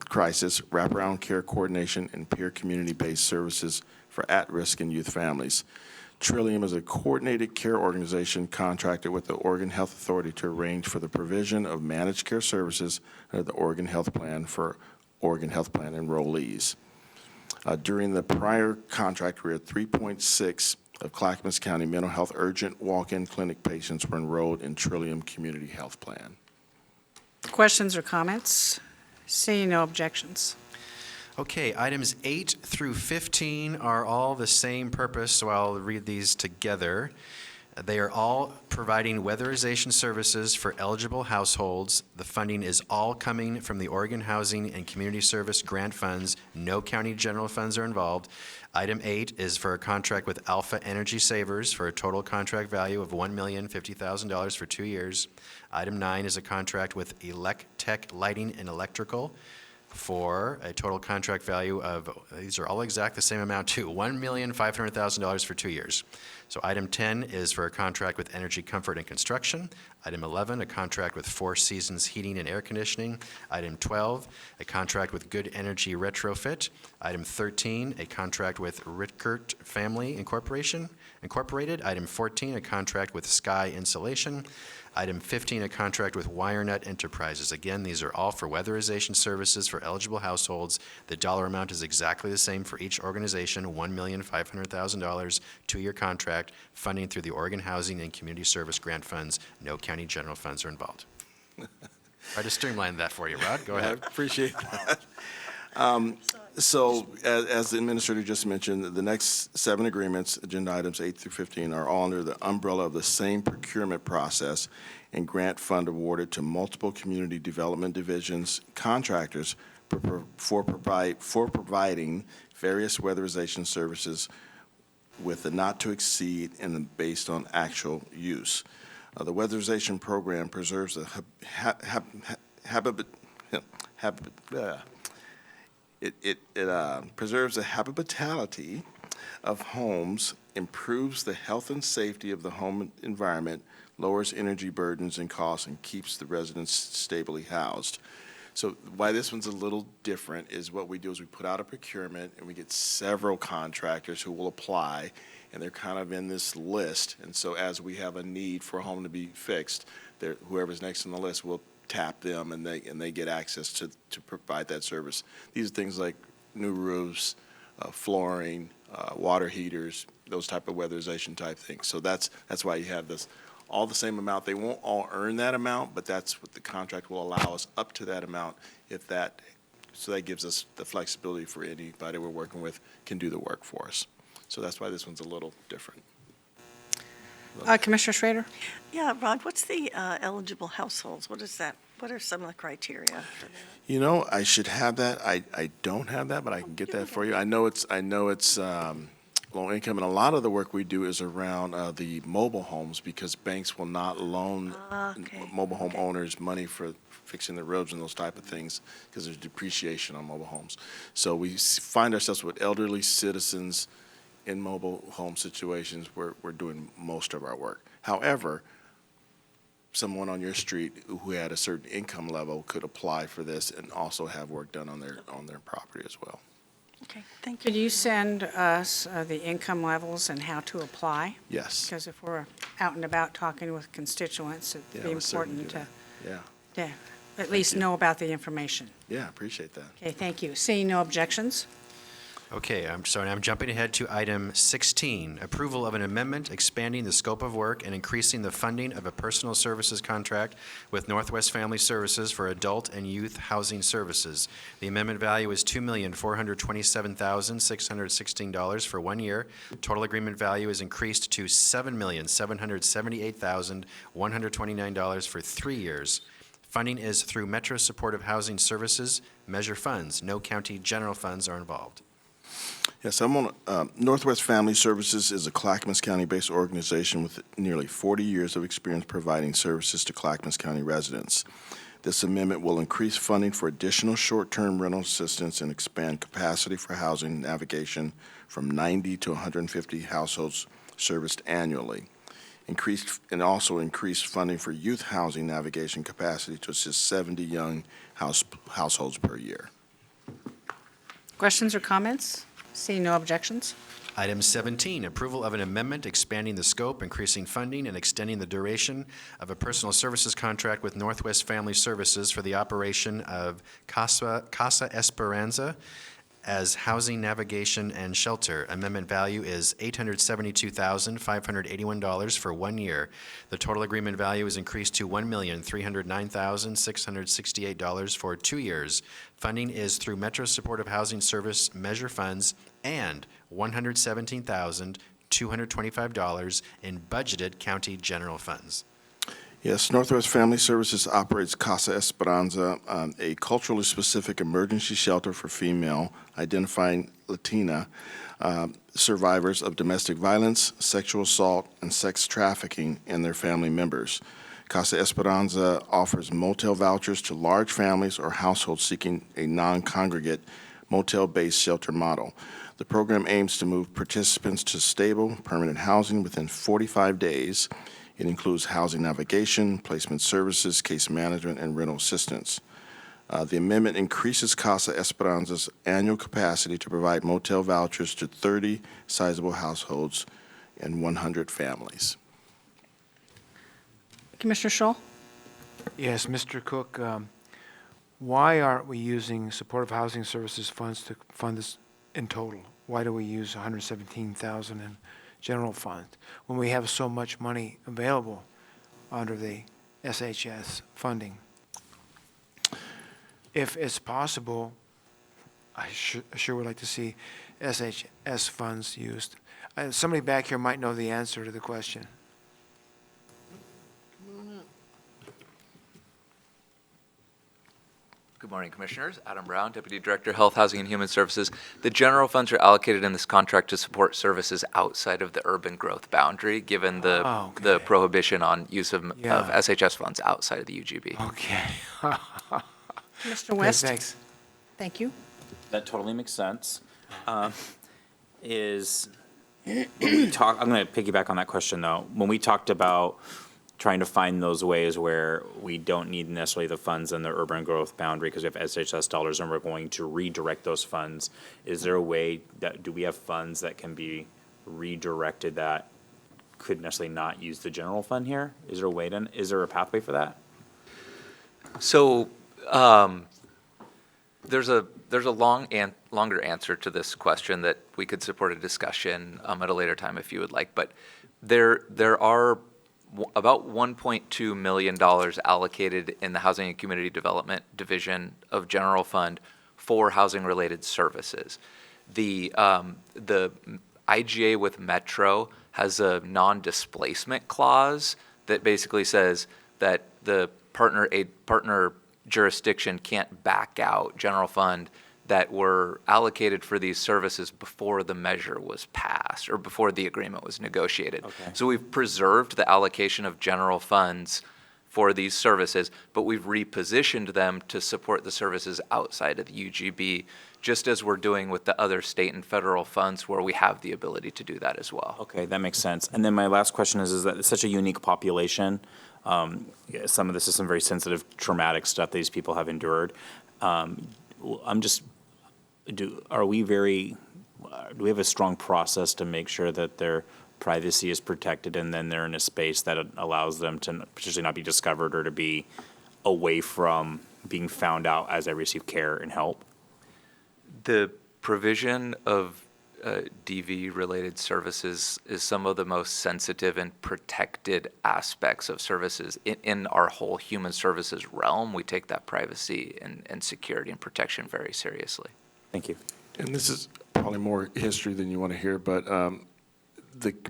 crisis, wraparound care coordination, and peer community-based services for at-risk and youth families. Trillium is a coordinated care organization contracted with the Oregon Health Authority to arrange for the provision of managed care services under the Oregon Health Plan for Oregon Health Plan enrollees. During the prior contract, we had 3.6 of Clackamas County mental health urgent walk-in clinic patients were enrolled in Trillium Community Health Plan. Questions or comments? Seeing no objections. Okay, items 8 through 15 are all the same purpose, so I'll read these together. They are all providing weatherization services for eligible households. The funding is all coming from the Oregon Housing and Community Service grant funds. No county general funds are involved. Item 8 is for a contract with Alpha Energy Savers for a total contract value of $1,050,000 for 2 years. Item 9 is a contract with Electech Lighting and Electrical for a total contract value of, these are all exact the same amount too, $1,500,000 for 2 years. So item 10 is for a contract with Energy Comfort and Construction. Item 11, a contract with Four Seasons Heating and Air Conditioning. Item 12, a contract with Good Energy Retrofit. Item 13, a contract with Rickert Family Incorporated. Item 14, a contract with Sky Insulation. Item 15, a contract with WireNut Enterprises. Again, these are all for weatherization services for eligible households. The dollar amount is exactly the same for each organization, $1,500,000, 2-year contract, funding through the Oregon Housing and Community Service grant funds. No county general funds are involved. Try to streamline that for you, Rod. Go ahead. I appreciate that. So, as the administrator just mentioned, the next 7 agreements, agenda items 8 through 15, are all under the umbrella of the same procurement process and grant fund awarded to multiple community development divisions, contractors for providing various weatherization services with the not to exceed and based on actual use. The weatherization program preserves the preserves the habitability of homes, improves the health and safety of the home environment, lowers energy burdens and costs, and keeps the residents stably housed. So why this one's a little different is what we do is we put out a procurement and we get several contractors who will apply, and they're kind of in this list. And so as we have a need for a home to be fixed, whoever's next on the list will tap them, and they get access to provide that service. These are things like new roofs, flooring, water heaters, those type of weatherization type things. So that's why you have this, all the same amount. They won't all earn that amount, but that's what the contract will allow us up to that amount so that gives us the flexibility for anybody we're working with can do the work for us. So that's why this one's a little different. Commissioner Schrader? Yeah, Rod, what's the eligible households? What is that? What are some of the criteria for that? You know, I should have that. I don't have that, but I can get that for you. I know it's low income, and a lot of the work we do is around the mobile homes because banks will not loan mobile home owners money for fixing the roads and those type of things because there's depreciation on mobile homes. So we find ourselves with elderly citizens in mobile home situations where we're doing most of our work. However, someone on your street who had a certain income level could apply for this and also have work done on their property as well. Okay, thank Could you. you send us the income levels and how to apply? Yes. Because if we're out and about talking with constituents, Yeah, it'd be we'll certainly important do to, that. yeah, at least know about the information. Yeah, appreciate that. Okay, thank you. Seeing no objections? Okay, I'm jumping ahead to item 16, approval of an amendment expanding the scope of work and increasing the funding of a personal services contract with Northwest Family Services for adult and youth housing services. The amendment value is $2,427,616 for 1 year. Total agreement value is increased to $7,778,129 for 3 years. Funding is through Metro Supportive Housing Services Measure Funds. No county general funds are involved. Yes, I'm on, Northwest Family Services is a Clackamas County-based organization with nearly 40 years of experience providing services to Clackamas County residents. This amendment will increase funding for additional short-term rental assistance and expand capacity for housing navigation from 90 to 150 households serviced annually. Also increased funding for youth housing navigation capacity to assist 70 young households per year. Questions or comments? Seeing no objections? Item 17, approval of an amendment expanding the scope, increasing funding, and extending the duration of a personal services contract with Northwest Family Services for the operation of Casa Esperanza as housing, navigation, and shelter. Amendment value is $872,581 for 1 year. The total agreement value is increased to $1,309,668 for 2 years. Funding is through Metro Supportive Housing Service Measure Funds and $117,225 in budgeted county general funds. Yes, Northwest Family Services operates Casa Esperanza, a culturally specific emergency shelter for female identifying Latina survivors of domestic violence, sexual assault, and sex trafficking and their family members. Casa Esperanza offers motel vouchers to large families or households seeking a non-congregate motel-based shelter model. The program aims to move participants to stable, permanent housing within 45 days. It includes housing navigation, placement services, case management, and rental assistance. The amendment increases Casa Esperanza's annual capacity to provide motel vouchers to 30 sizable households and 100 families. Commissioner Scholl? Yes, Mr. Cook, why aren't we using Supportive Housing Services funds to fund this in total? Why do we use $117,000 in general fund when we have so much money available under the SHS funding? If it's possible, I sure would like to see SHS funds used. Somebody back here might know the answer to the question. Good morning, Commissioners. Adam Brown, Deputy Director, Health, Housing, and Human Services. The general funds are allocated in this contract to support services outside of the urban growth boundary, given the prohibition on use of SHS funds outside of the UGB. Okay. Mr. West? Thanks. Thank you. That totally makes sense. When we talk, I'm going to piggyback on that question, though. When we talked about trying to find those ways where we don't need necessarily the funds in the urban growth boundary because we have SHS dollars and we're going to redirect those funds, is there a way that, do we have funds that can be redirected that could necessarily not use the general fund here? Is there a way to, is there a pathway for that? So there's a longer answer to this question that we could support a discussion at a later time if you would like. But there are about $1.2 million allocated in the Housing and Community Development Division of General Fund for housing-related services. The IGA with Metro has a non-displacement clause that basically says that the partner jurisdiction can't back out general fund that were allocated for these services before the measure was passed or before the agreement was negotiated. Okay. So we've preserved the allocation of general funds for these services, but we've repositioned them to support the services outside of the UGB, just as we're doing with the other state and federal funds where we have the ability to do that as well. Okay, that makes sense. And then my last question is that it's such a unique population. Some of this is some very sensitive, traumatic stuff these people have endured. Do we have a strong process to make sure that their privacy is protected and then they're in a space that allows them to potentially not be discovered or to be away from being found out as they receive care and help? The provision of DV-related services is some of the most sensitive and protected aspects of services in our whole human services realm. We take that privacy and security and protection very seriously. Thank you. And this is probably more history than you want to hear, but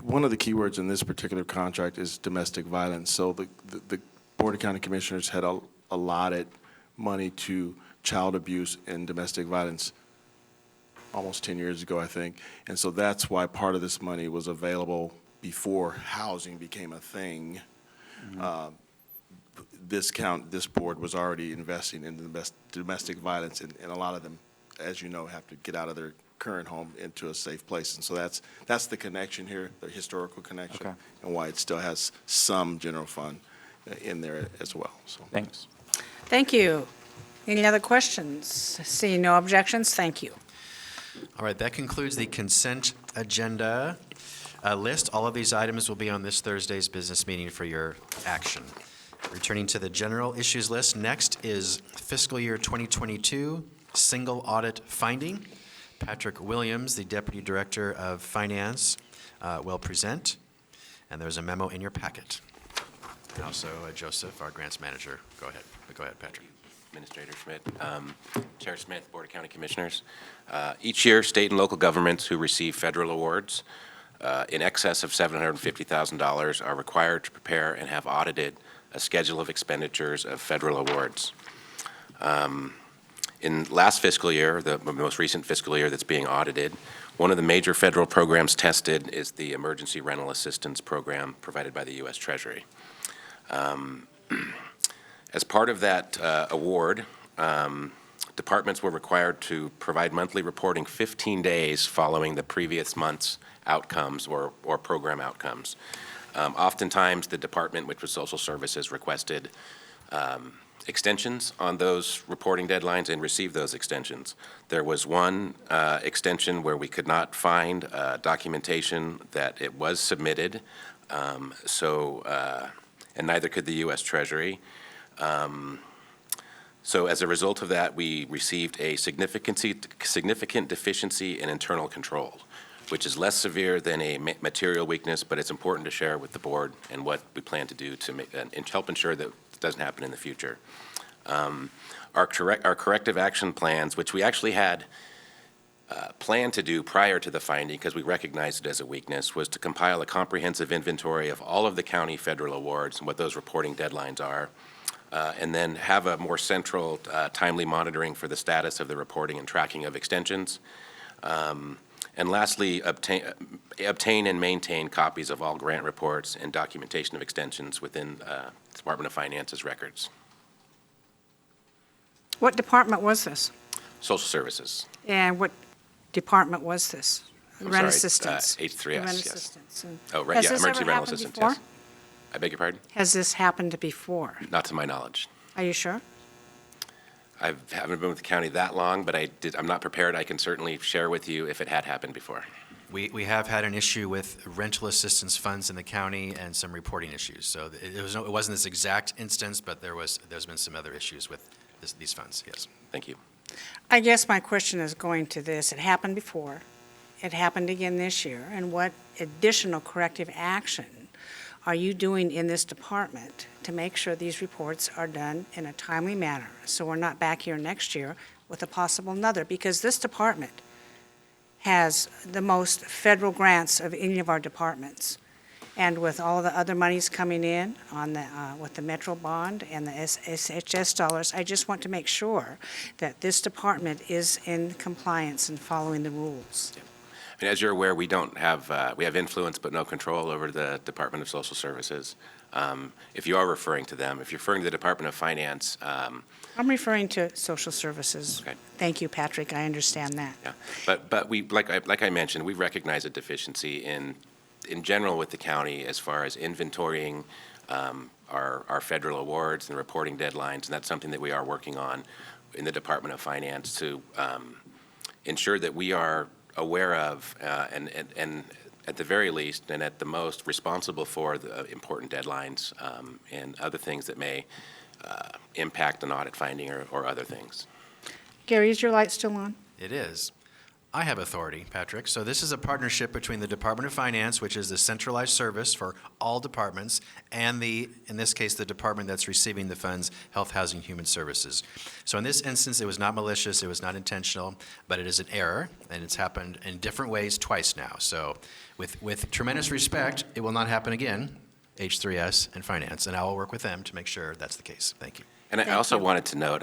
one of the key words in this particular contract is domestic violence. So the Board of County Commissioners had allotted money to child abuse and domestic violence almost 10 years ago, I think. And so that's why part of this money was available before housing became a thing. This board was already investing in the domestic violence, and a lot of them, as you know, have to get out of their current home into a safe place. And so that's the connection here, the historical connection, Okay. and why it still has some general fund in there as well. So Thanks. Thank you. Any other questions? Seeing no objections, thank you. All right, that concludes the consent agenda list. All of these items will be on this Thursday's business meeting for your action. Returning to the general issues list, next is fiscal year 2022 single audit finding. Patrick Williams, the Deputy Director of Finance, will present, and there's a memo in your packet. And also Joseph, our grants manager. Go ahead, Patrick. Administrator Schmidt, Chair Smith, Board of County Commissioners. Each year, state and local governments who receive federal awards in excess of $750,000 are required to prepare and have audited a schedule of expenditures of federal awards. In last fiscal year, the most recent fiscal year that's being audited, one of the major federal programs tested is the Emergency Rental Assistance Program provided by the U.S. Treasury. As part of that award, departments were required to provide monthly reporting 15 days following the previous month's outcomes or program outcomes. Oftentimes, the department, which was Social Services, requested extensions on those reporting deadlines and received those extensions. There was one extension where we could not find documentation that it was submitted, and neither could the U.S. Treasury. So as a result of that, we received a significant deficiency in internal control, which is less severe than a material weakness, but it's important to share with the board and what we plan to do to help ensure that it doesn't happen in the future. Our corrective action plans, which we actually had planned to do prior to the finding because we recognized it as a weakness, was to compile a comprehensive inventory of all of the county federal awards and what those reporting deadlines are, and then have a more central, timely monitoring for the status of the reporting and tracking of extensions. And lastly, obtain and maintain copies of all grant reports and documentation of extensions within the Department of Finance's records. What department was this? Social Services. And what department was this? I'm Rent sorry, assistance. H3S, Rent yes. assistance. And Oh, right, has yeah, this emergency ever rental happened assistance, before? yes. I beg your pardon? Has this happened before? Not to my knowledge. Are you sure? I haven't been with the county that long, but I'm not prepared. I can certainly share with you if it had happened before. We have had an issue with rental assistance funds in the county and some reporting issues. So it wasn't this exact instance, but there's been some other issues with these funds, yes. Thank you. I guess my question is going to this. It happened before. It happened again this year. And what additional corrective action are you doing in this department to make sure these reports are done in a timely manner so we're not back here next year with a possible another? Because this department has the most federal grants of any of our departments. And with all the other monies coming in on the, with the Metro bond and the SHS dollars, I just want to make sure that this department is in compliance and following the rules. And as you're aware, we don't have, we have influence but no control over the Department of Social Services. If you are referring to them, if you're referring to the Department of Finance, I'm referring to social services. Okay. Thank you, Patrick, I understand that. yeah, but we, like I mentioned, we recognize a deficiency in general with the county as far as inventorying our federal awards and reporting deadlines, and that's something that we are working on in the Department of Finance to ensure that we are aware of and at the very least and at the most responsible for the important deadlines and other things that may impact an audit finding or other things. Gary, is your light still on? It is. I have authority, Patrick. So this is a partnership between the Department of Finance, which is the centralized service for all departments, and in this case, the department that's receiving the funds, Health, Housing, Human Services. So in this instance, it was not malicious, it was not intentional, but it is an error, and it's happened in different ways twice now. So with tremendous respect, it will not happen again, H3S and Finance, and I will work with them to make sure that's the case. Thank you. And I also wanted to note,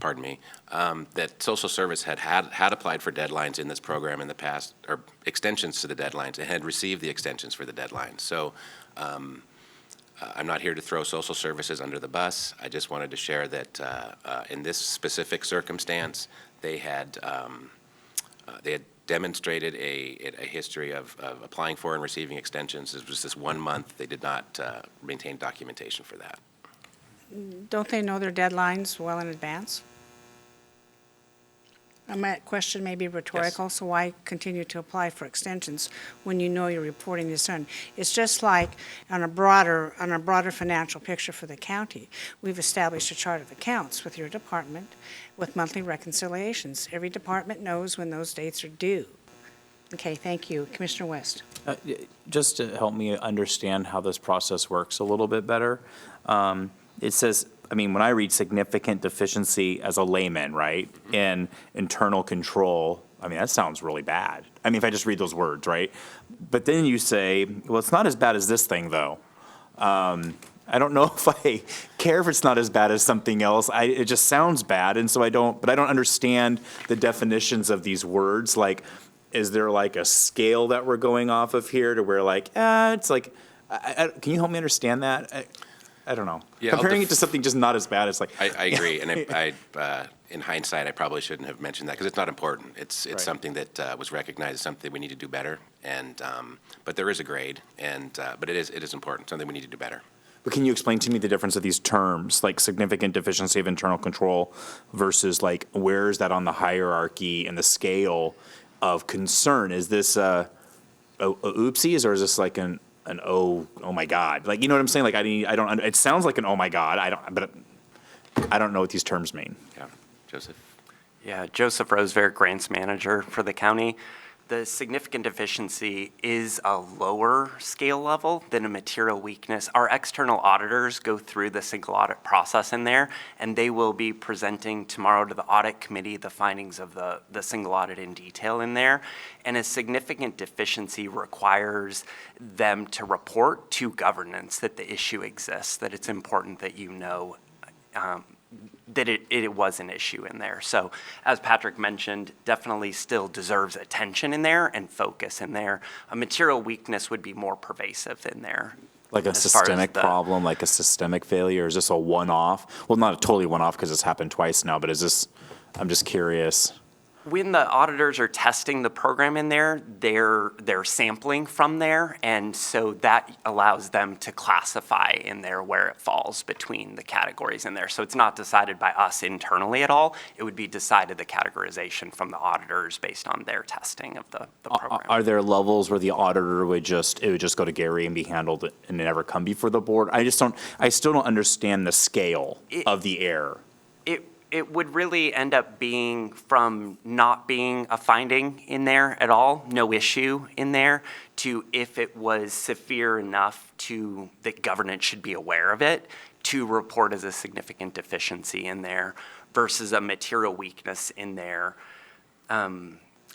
pardon me, that Social Service had applied for deadlines in this program in the past, or extensions to the deadlines, and had received the extensions for the deadlines. So I'm not here to throw Social Services under the bus. I just wanted to share that in this specific circumstance, they had demonstrated a history of applying for and receiving extensions. It was this 1 month. They did not maintain documentation for that. Don't they know their deadlines well in advance? My question may be rhetorical, so why continue to apply for extensions when you know you're reporting this on? It's just like on a broader financial picture for the county. We've established a chart of accounts with your department with monthly reconciliations. Every department knows when those dates are due. Okay, thank you. Commissioner West. Just to help me understand how this process works a little bit better, it says, I mean, when I read significant deficiency as a layman, right, in internal control, I mean, that sounds really bad. I mean, if I just read those words, right? But then you say, well, it's not as bad as this thing, though. I don't know if I care if it's not as bad as something else. It just sounds bad, and so I don't understand the definitions of these words. Like, is there like a scale that we're going off of here to where like, it's like, can you help me understand that? I don't know. Yeah, Comparing it to something just not as bad, it's like. I agree, and I in hindsight, I probably shouldn't have mentioned that because it's not important. It's Right. something that was recognized as something we need to do better, and but there is a grade, and but it is important, something we need to do better. But can you explain to me the difference of these terms, like significant deficiency of internal control versus like where is that on the hierarchy and the scale of concern? Is this a oopsies or is this like an oh my God? Like, you know what I'm saying? Like it sounds like an oh my God. But I don't know what these terms mean. Yeah, Joseph. Yeah, Joseph Rosevear, Grants Manager for the county. The significant deficiency is a lower scale level than a material weakness. Our external auditors go through the single audit process in there, and they will be presenting tomorrow to the audit committee the findings of the single audit in detail in there. And a significant deficiency requires them to report to governance that the issue exists, that it's important that you know that it was an issue in there. So as Patrick mentioned, definitely still deserves attention in there and focus in there. A material weakness would be more pervasive in there. Like a systemic problem, like a systemic failure? Is this a one-off? Well, not a totally one-off because it's happened twice now, but is this, I'm just curious. When the auditors are testing the program in there, they're sampling from there, and so that allows them to classify in there where it falls between the categories in there. So it's not decided by us internally at all. It would be decided the categorization from the auditors based on their testing of the program. Are there levels where the auditor would just go to Gary and be handled and never come before the board? I still don't understand the scale of the error. It would really end up being from not being a finding in there at all, no issue in there, to if it was severe enough to that governance should be aware of it, to report as a significant deficiency in there versus a material weakness in there.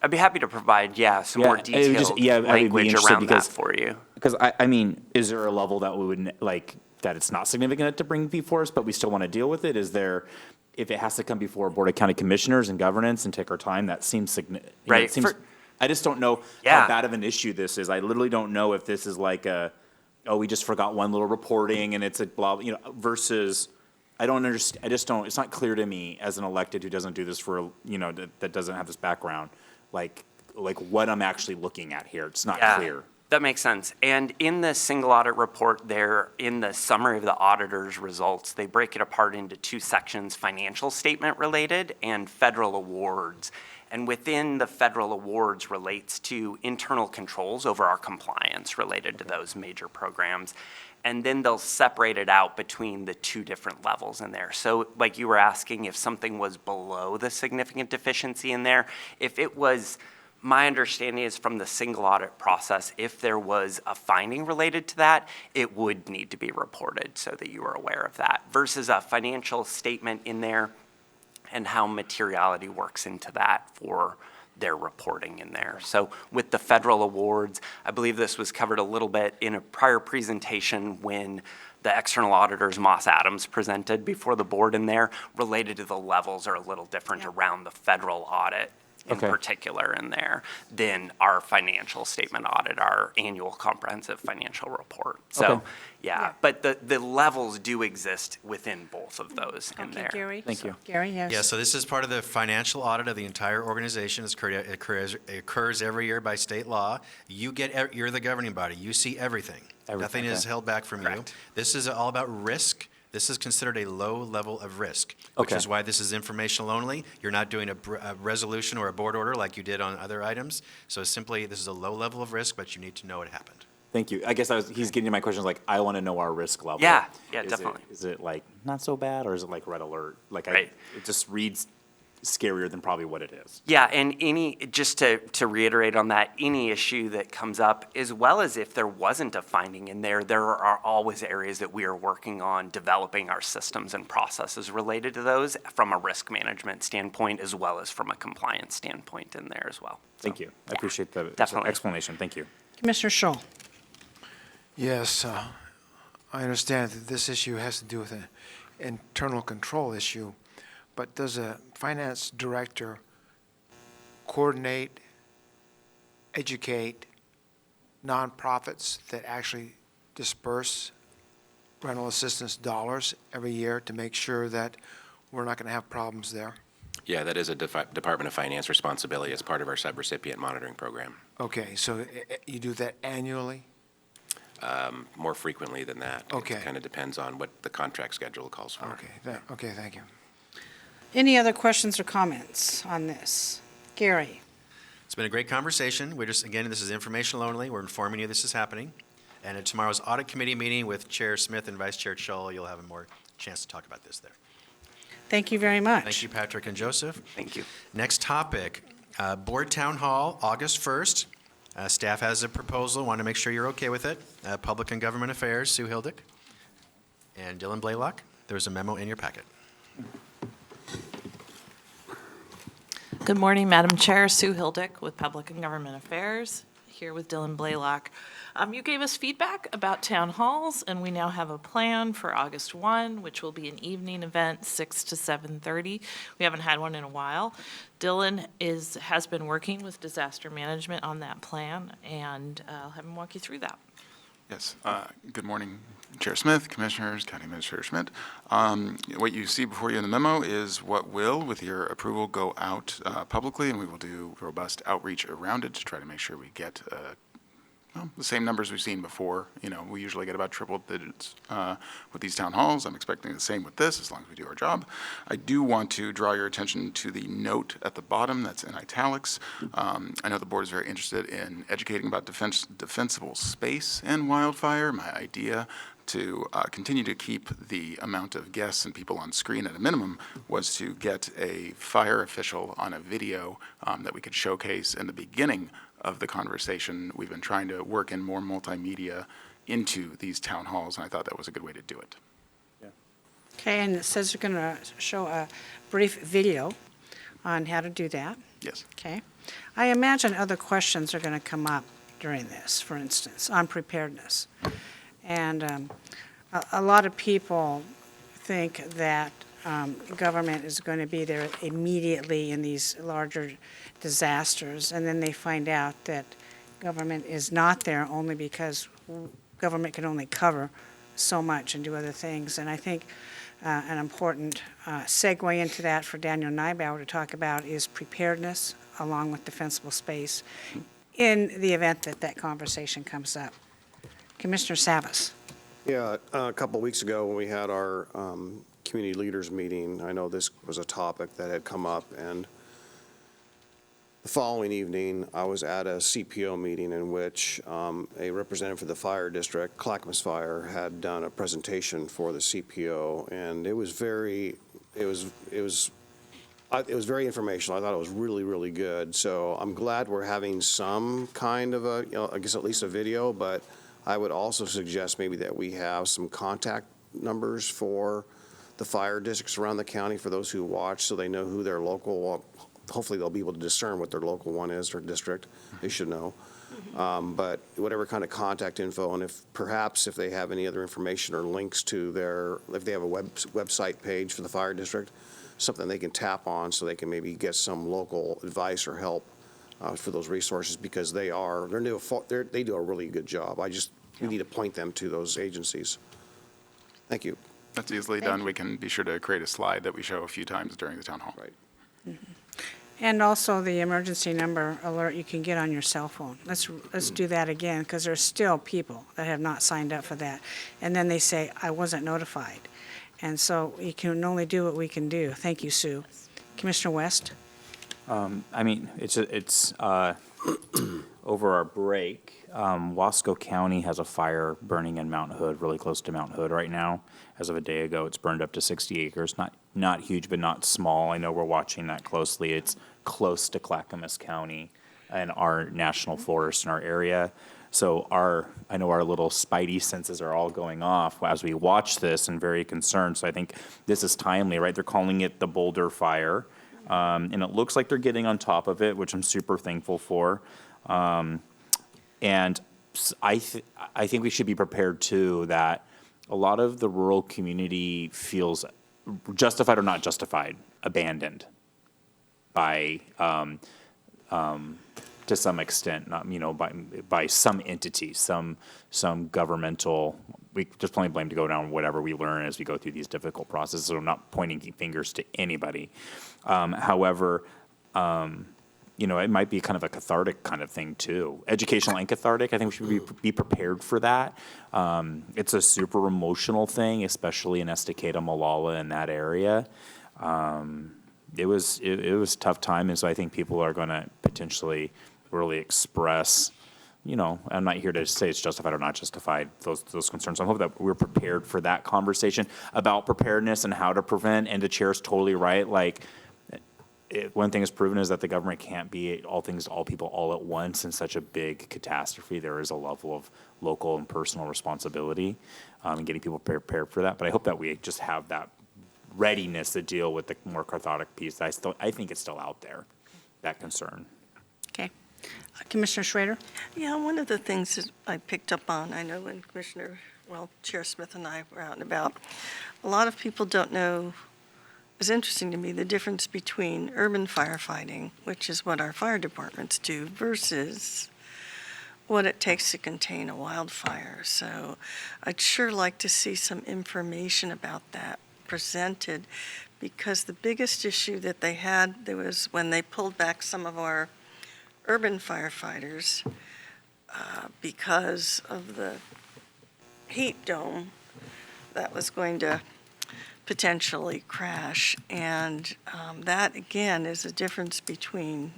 I'd be happy to provide, some more Yeah, it would just- detailed yeah, I would be language interested around that because- for you. Because I mean, is there a level that we would, like, that it's not significant to bring before us, but we still want to deal with it? Is there, if it has to come before Board of County Commissioners and governance and take our time, that seems significant. Right, I just don't know Yeah. how bad of an issue this is. I literally don't know if this is like we just forgot one little reporting and it's a blah, versus, I don't understand, I just don't, it's not clear to me as an elected who doesn't do this for, that doesn't have this background, like what I'm actually looking at here. It's not clear. That makes sense. And in the single audit report there, in the summary of the auditor's results, they break it apart into two sections, financial statement related and federal awards. And within the federal awards relates to internal controls over our compliance related to those major programs. And then they'll separate it out between the two different levels in there. So like you were asking if something was below the significant deficiency in there, if it was, my understanding is from the single audit process, if there was a finding related to that, it would need to be reported so that you are aware of that versus a financial statement in there and how materiality works into that for their reporting in there. So with the federal awards, I believe this was covered a little bit in a prior presentation when the external auditors, Moss Adams, presented before the board in there, related to the levels are a little different around the federal audit in particular in there than our financial statement audit, our annual comprehensive financial report. So, but the levels do exist within both of those in there. Gary? Thank you. Gary, yes. Yeah, so this is part of the financial audit of the entire organization. It occurs every year by state law. You're the governing body. You see everything. Nothing is held back from you. This is all about risk. This is considered a low level of risk, which is why this is informational only. You're not doing a resolution or a board order like you did on other items. So simply, this is a low level of risk, but you need to know it happened. Thank you. I guess he's getting to my questions like, I want to know our risk level. Yeah, Is definitely. Is it like not so bad or is it like red alert? Like Right. it just reads scarier than probably what it is. Yeah, and just to reiterate on that, any issue that comes up, as well as if there wasn't a finding in there, there are always areas that we are working on developing our systems and processes related to those from a risk management standpoint, as well as from a compliance standpoint in there as well. Thank you. I appreciate the definitely. explanation. Thank you. Commissioner Scholl. Yes, I understand that this issue has to do with an internal control issue, but does a finance director coordinate, educate nonprofits that actually disperse rental assistance dollars every year to make sure that we're not going to have problems there? Yeah, that is a Department of Finance responsibility as part of our subrecipient monitoring program. Okay, so you do that annually? More frequently than that. Okay. It kind of depends on what the contract schedule calls for. Okay, thank you. Any other questions or comments on this? Gary? It's been a great conversation. Again, this is informational only. We're informing you this is happening. And at tomorrow's audit committee meeting with Chair Smith and Vice Chair Scholl, you'll have a more chance to talk about this there. Thank you very much. Thank you, Patrick and Joseph. Thank you. Next topic, Board Town Hall, August 1st. Staff has a proposal, want to make sure you're okay with it. Public and Government Affairs, Sue Hildick and Dylan Blaylock. There's a memo in your packet. Good morning, Madam Chair. Sue Hildick with Public and Government Affairs, here with Dylan Blaylock. You gave us feedback about town halls, and we now have a plan for August 1, which will be an evening event, 6 to 7:30. We haven't had one in a while. Dylan has been working with disaster management on that plan, and I'll have him walk you through that. Yes. Good morning, Chair Smith, Commissioners, County Administrator Schmidt. What you see before you in the memo is what will, with your approval, go out publicly, and we will do robust outreach around it to try to make sure we get the same numbers we've seen before. We usually get about triple digits with these town halls. I'm expecting the same with this, as long as we do our job. I do want to draw your attention to the note at the bottom that's in italics. I know the board is very interested in educating about defensible space and wildfire. My idea to continue to keep the amount of guests and people on screen at a minimum was to get a fire official on a video that we could showcase in the beginning of the conversation. We've been trying to work in more multimedia into these town halls, and I thought that was a good way to do it. Okay, and it says you're going to show a brief video on how to do that. Yes. Okay. I imagine other questions are going to come up during this, for instance, on preparedness. And a lot of people think that government is going to be there immediately in these larger disasters, and then they find out that government is not there only because government can only cover so much and do other things. And I think an important segue into that for Daniel Neibauer to talk about is preparedness along with defensible space in the event that that conversation comes up. Commissioner Savas. Yeah, a couple of weeks ago when we had our community leaders meeting, I know this was a topic that had come up, and the following evening, I was at a CPO meeting in which a representative for the fire district, Clackamas Fire, had done a presentation for the CPO, and it was very very informational. I thought it was really, really good. So I'm glad we're having some kind of a, I guess at least a video, but I would also suggest maybe that we have some contact numbers for the fire districts around the county for those who watch, so they know who their local, hopefully they'll be able to discern what their local one is or district. They should know. But whatever kind of contact info, and if they have any other information or links to if they have a website page for the fire district, something they can tap on so they can maybe get some local advice or help for those resources, because they do a really good job. We need to point them to those agencies. Thank you. That's easily done. We can be sure to create a slide that we show a few times during the town hall. Right. And also the emergency number alert you can get on your cell phone. Let's do that again, because there's still people that have not signed up for that. And then they say, I wasn't notified. And so you can only do what we can do. Thank you, Sue. Commissioner West? I mean, it's over our break, Wasco County has a fire burning in Mount Hood, really close to Mount Hood right now. As of a day ago, it's burned up to 60 acres, not huge, but not small. I know we're watching that closely. It's close to Clackamas County and our national forest in our area. So I know our little spidey senses are all going off as we watch this and very concerned. So I think this is timely, right? They're calling it the Boulder Fire. And it looks like they're getting on top of it, which I'm super thankful for. And I think we should be prepared too that a lot of the rural community feels justified or not justified, abandoned by to some extent, not by some entity, some governmental. We just plain blame to go down whatever we learn as we go through these difficult processes. So I'm not pointing fingers to anybody. However, it might be kind of a cathartic kind of thing too, educational and cathartic. I think we should be prepared for that. It's a super emotional thing, especially in Estacada, Molalla, in that area. It was a tough time, and so I think people are going to potentially really express. I'm not here to say it's justified or not justified, those concerns. I hope that we're prepared for that conversation about preparedness and how to prevent. And the chair's totally right. One thing is proven is that the government can't be all things to all people all at once in such a big catastrophe. There is a level of local and personal responsibility in getting people prepared for that. But I hope that we just have that readiness to deal with the more cathartic piece. I think it's still out there, that concern. Okay. Commissioner Schrader? Yeah, one of the things that I picked up on, I know when Chair Smith and I were out and about, a lot of people don't know, it's interesting to me, the difference between urban firefighting, which is what our fire departments do, versus what it takes to contain a wildfire. So I'd sure like to see some information about that presented, because the biggest issue that they had, there was when they pulled back some of our urban firefighters because of the heat dome that was going to potentially crash. And that, again, is a difference between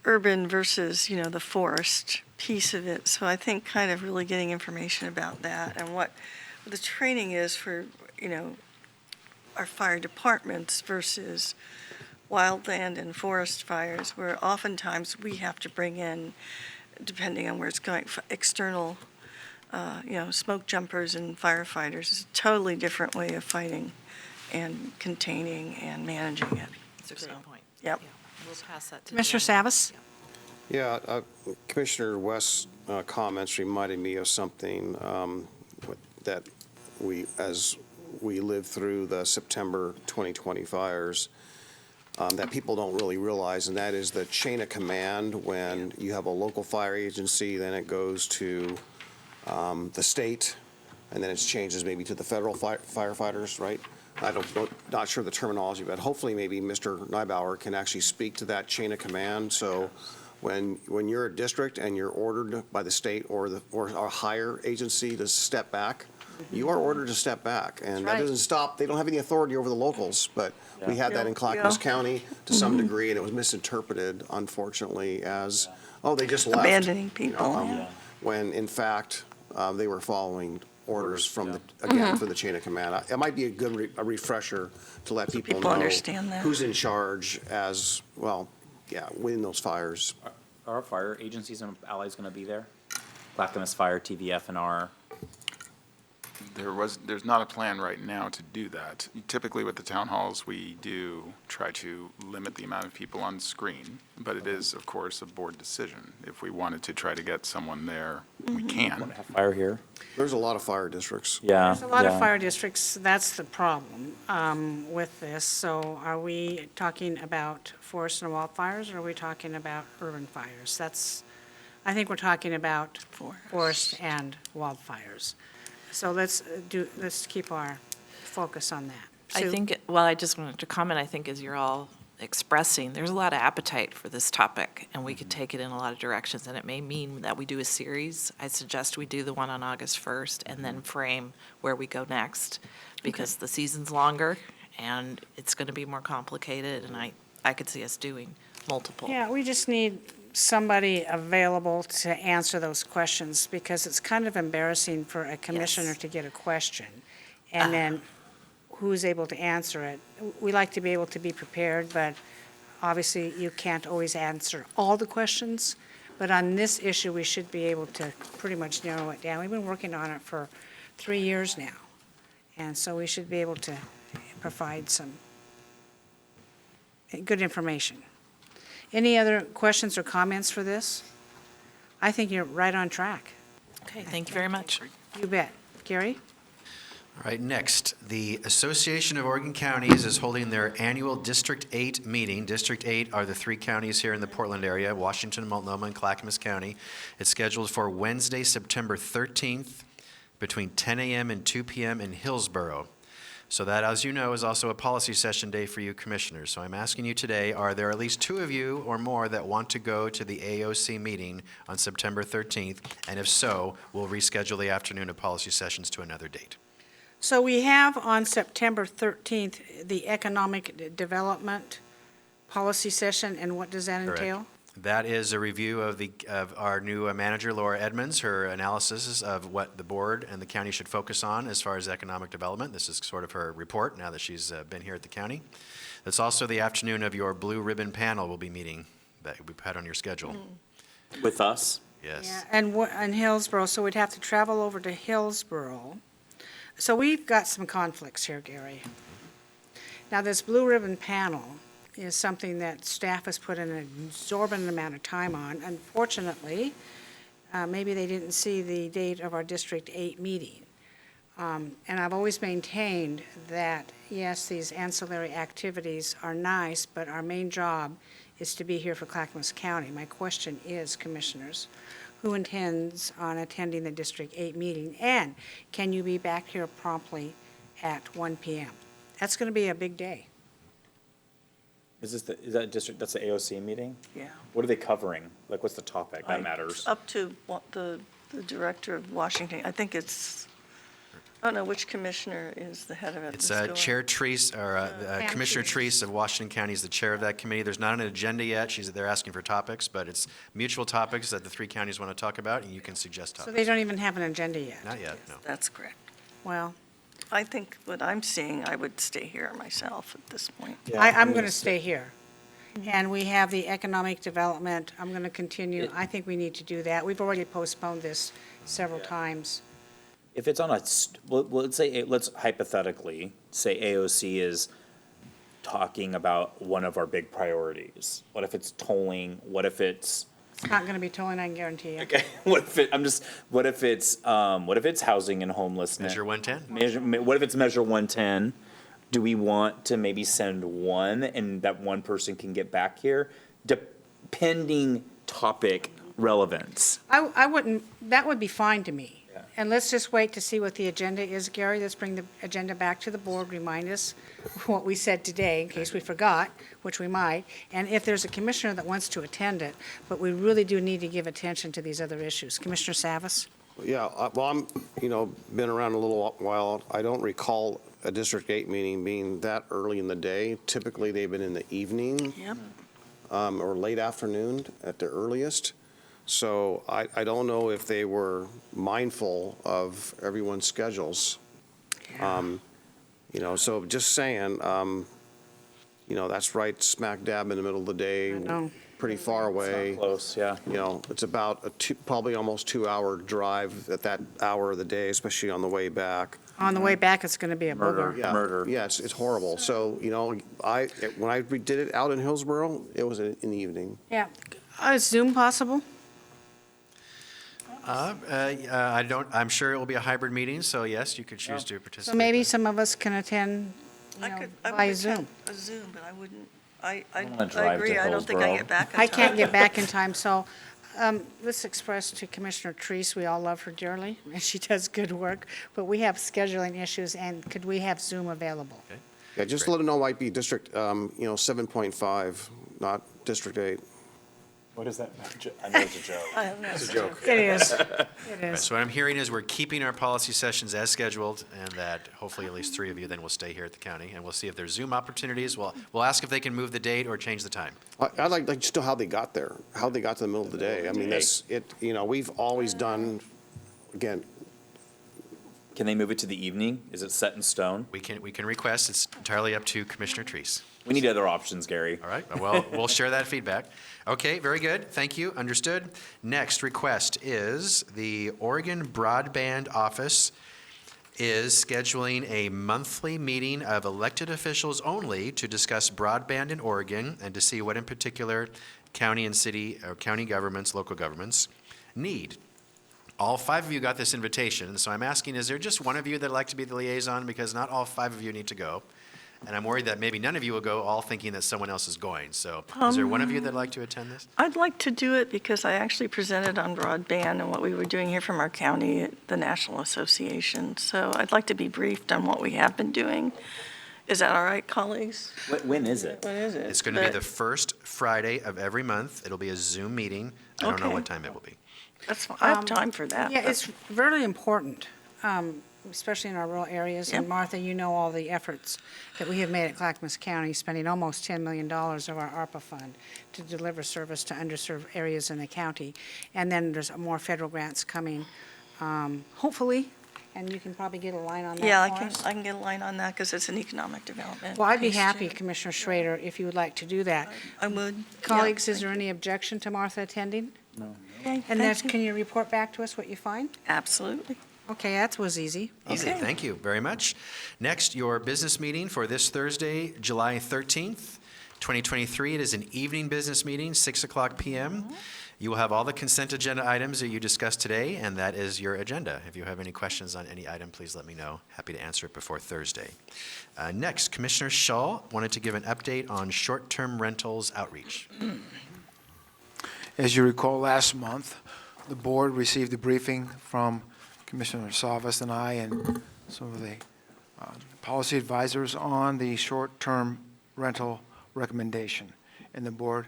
urban versus, the forest piece of it. So I think kind of really getting information about that and what the training is for, our fire departments versus wildland and forest fires, where oftentimes we have to bring in, depending on where it's going, external, smoke jumpers and firefighters. It's a totally different way of fighting and containing and managing it. That's a great point. Yep. We'll pass that to Commissioner Jen. Savas? Yeah, Commissioner West's comments reminded me of something that as we lived through the September 2020 fires, that people don't really realize, and that is the chain of command. When you have a local fire agency, then it goes to the state, and then it changes maybe to the federal firefighters, right? Not sure the terminology, but hopefully maybe Mr. Neubauer can actually speak to that chain of command. So when you're a district and you're ordered by the state or a higher agency to step back, you are ordered to step back. And that right. doesn't stop, they don't have any authority over the locals, but we had that in Clackamas County to some degree, and it was misinterpreted, unfortunately, as, oh, they just left. Abandoning people. When in fact, they were following orders from from the chain of command. It might be a good a refresher to let people people know understand that. who's in charge as, well, winning those fires. Are our fire agencies and allies going to be there? Clackamas Fire, TVF&R. There's not a plan right now to do that. Typically with the town halls, we do try to limit the amount of people on screen, but it is, of course, a board decision. If we wanted to try to get someone there, we can. Fire here? There's a lot of fire districts. Yeah. There's a lot of fire districts. That's the problem with this. So are we talking about forest and wildfires, or are we talking about urban fires? I think we're talking about forest and wildfires. So let's keep our focus on that. I Sue? think, well, I just wanted to comment, I think as you're all expressing, there's a lot of appetite for this topic, and we could take it in a lot of directions, and it may mean that we do a series. I suggest we do the one on August 1st and then frame where we go next, because the season's longer, and it's going to be more complicated, and I could see us doing multiple. Yeah, we just need somebody available to answer those questions, because it's kind of embarrassing for a commissioner to get a question, and then who's able to answer it. We like to be able to be prepared, but obviously you can't always answer all the questions. But on this issue, we should be able to pretty much narrow it down. We've been working on it for 3 years now, and so we should be able to provide some good information. Any other questions or comments for this? I think you're right on track. Okay, thank you very much. You bet. Gary? All right, next, the Association of Oregon Counties is holding their annual District 8 meeting. District 8 are the 3 counties here in the Portland area, Washington, Multnomah, and Clackamas County. It's scheduled for Wednesday, September 13th, between 10 a.m. and 2 p.m. in Hillsborough. So that, as you know, is also a policy session day for you commissioners. So I'm asking you today, are there at least 2 of you or more that want to go to the AOC meeting on September 13th? And if so, we'll reschedule the afternoon of policy sessions to another date. So we have on September 13th, the Economic Development Policy Session, and what does that Correct. entail? That is a review of our new manager, Laura Edmonds, her analysis of what the board and the county should focus on as far as economic development. This is sort of her report now that she's been here at the county. That's also the afternoon of your blue ribbon panel we'll be meeting that we had on your schedule. With us? Yes. Yeah, and Hillsborough, so we'd have to travel over to Hillsborough. So we've got some conflicts here, Gary. Now, this blue ribbon panel is something that staff has put an exorbitant amount of time on. Unfortunately, maybe they didn't see the date of our District 8 meeting. And I've always maintained that, yes, these ancillary activities are nice, but our main job is to be here for Clackamas County. My question is, commissioners, who intends on attending the District 8 meeting? And can you be back here promptly at 1 p.m.? That's going to be a big day. Is that district, that's the AOC meeting? Yeah. What are they covering? Like, what's the topic? That matters. Up to the director of Washington, I think it's, I don't know which commissioner is the head of it. It's that's going. Chair Treese, or Commissioner Treese of Washington County is the chair of that committee. There's not an agenda yet. They're asking for topics, but it's mutual topics that the 3 counties want to talk about, and you can suggest So topics. they don't even have an agenda yet? Not yet, no. That's correct. Well, I think what I'm seeing, I would stay here myself at this point. I'm going to stay here. And we have the economic development. I'm going to continue. I think we need to do that. We've already postponed this several times. If it's on let's hypothetically say AOC is talking about one of our big priorities? What if it's tolling? What if it's, It's not going to be tolling, I can guarantee you. okay, what if it's housing and homelessness? Measure 110? What if it's Measure 110? Do we want to maybe send one and that one person can get back here? Depending topic relevance. I wouldn't, that would be fine to me. Yeah. And let's just wait to see what the agenda is, Gary. Let's bring the agenda back to the board, remind us what we said today, in case we forgot, which we might. And if there's a commissioner that wants to attend it, but we really do need to give attention to these other issues. Commissioner Savas? Yeah, well, I'm, been around a little while. I don't recall a District 8 meeting being that early in the day. Typically, they've been in the evening. Yep. Or late afternoon at the earliest. So I don't know if they were mindful of everyone's schedules. So just saying, that's right smack dab in the middle of the day. I know. Pretty far away. Close, yeah. It's about probably almost 2-hour drive at that hour of the day, especially on the way back. On the way back, it's going to be a booger. Yeah, Murder. Yeah, it's horrible. So, when I did it out in Hillsborough, it was in the evening. Yeah. Is Zoom possible? I'm sure it will be a hybrid meeting, so yes, you could choose to participate. So maybe some of us can attend, I by would Zoom. attend a Zoom, but I wouldn't, I wanna drive agree, to I don't think I Hillsborough. get back in time. I can't get back in time, so let's express to Commissioner Treese, we all love her dearly, and she does good work, but we have scheduling issues, and could we have Zoom available? Yeah, just let them know it might be District, 7.5, not District 8. What is that? I know it's a joke. I have no idea. It is. It Right, is. so what I'm hearing is we're keeping our policy sessions as scheduled, and that hopefully at least 3 of you then will stay here at the county, and we'll see if there's Zoom opportunities. We'll ask if they can move the date or change the time. I'd like just know how they got there, how they got to the middle of the day. I mean, we've always done, again, Can they move it to the evening? Is it set in stone? We can request, it's entirely up to Commissioner Treese. We need other options, Gary. All right, well, we'll share that feedback. Okay, very good, thank you, understood. Next request is the Oregon Broadband Office is scheduling a monthly meeting of elected officials only to discuss broadband in Oregon and to see what in particular county and city, or county governments, local governments need. All 5 of you got this invitation, so I'm asking, is there just one of you that'd like to be the liaison? Because not all 5 of you need to go. And I'm worried that maybe none of you will go, all thinking that someone else is going. So is there one of you that'd like to attend this? I'd like to do it because I actually presented on broadband and what we were doing here from our county at the National Association. So I'd like to be briefed on what we have been doing. Is that all right, colleagues? When is it? What is it? It's going to be the first Friday of every month. It'll be a Zoom meeting. I don't know Okay. what time it will be. That's fine. I have time for that. Yeah, it's really important, especially in our rural areas. And Yep. Martha, you know all the efforts that we have made at Clackamas County, spending almost $10 million of our ARPA fund to deliver service to underserved areas in the county. And then there's more federal grants coming, hopefully, and you can probably get a line on that Yeah, for us. I can get a line on that because it's an economic development. Well, I'd be piece, happy, too. Commissioner Schrader, if you would like to do that. I would. Yeah. Colleagues, is there any objection to Martha attending? Okay, And then, thank you. can you report back to us what you find? Absolutely. Okay, that was easy. Easy, thank you very much. Next, your business meeting for this Thursday, July 13th, 2023. It is an evening business meeting, 6 o'clock p.m. You will have all the consent agenda items that you discussed today, and that is your agenda. If you have any questions on any item, please let me know. Happy to answer it before Thursday. Next, Commissioner Shull wanted to give an update on short-term rentals outreach. As you recall, last month, the board received a briefing from Commissioner Savas and I and some of the policy advisors on the short-term rental recommendation. And the board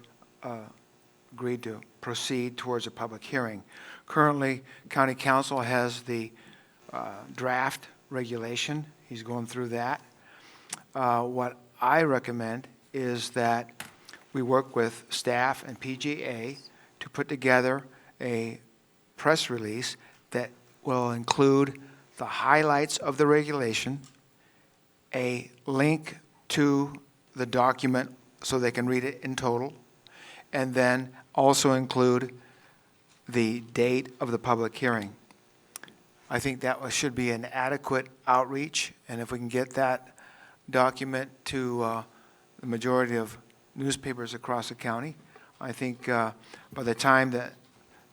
agreed to proceed towards a public hearing. Currently, County Council has the draft regulation. He's going through that. What I recommend is that we work with staff and PGA to put together a press release that will include the highlights of the regulation, a link to the document so they can read it in total, and then also include the date of the public hearing. I think that should be an adequate outreach, and if we can get that document to the majority of newspapers across the county. I think by the time that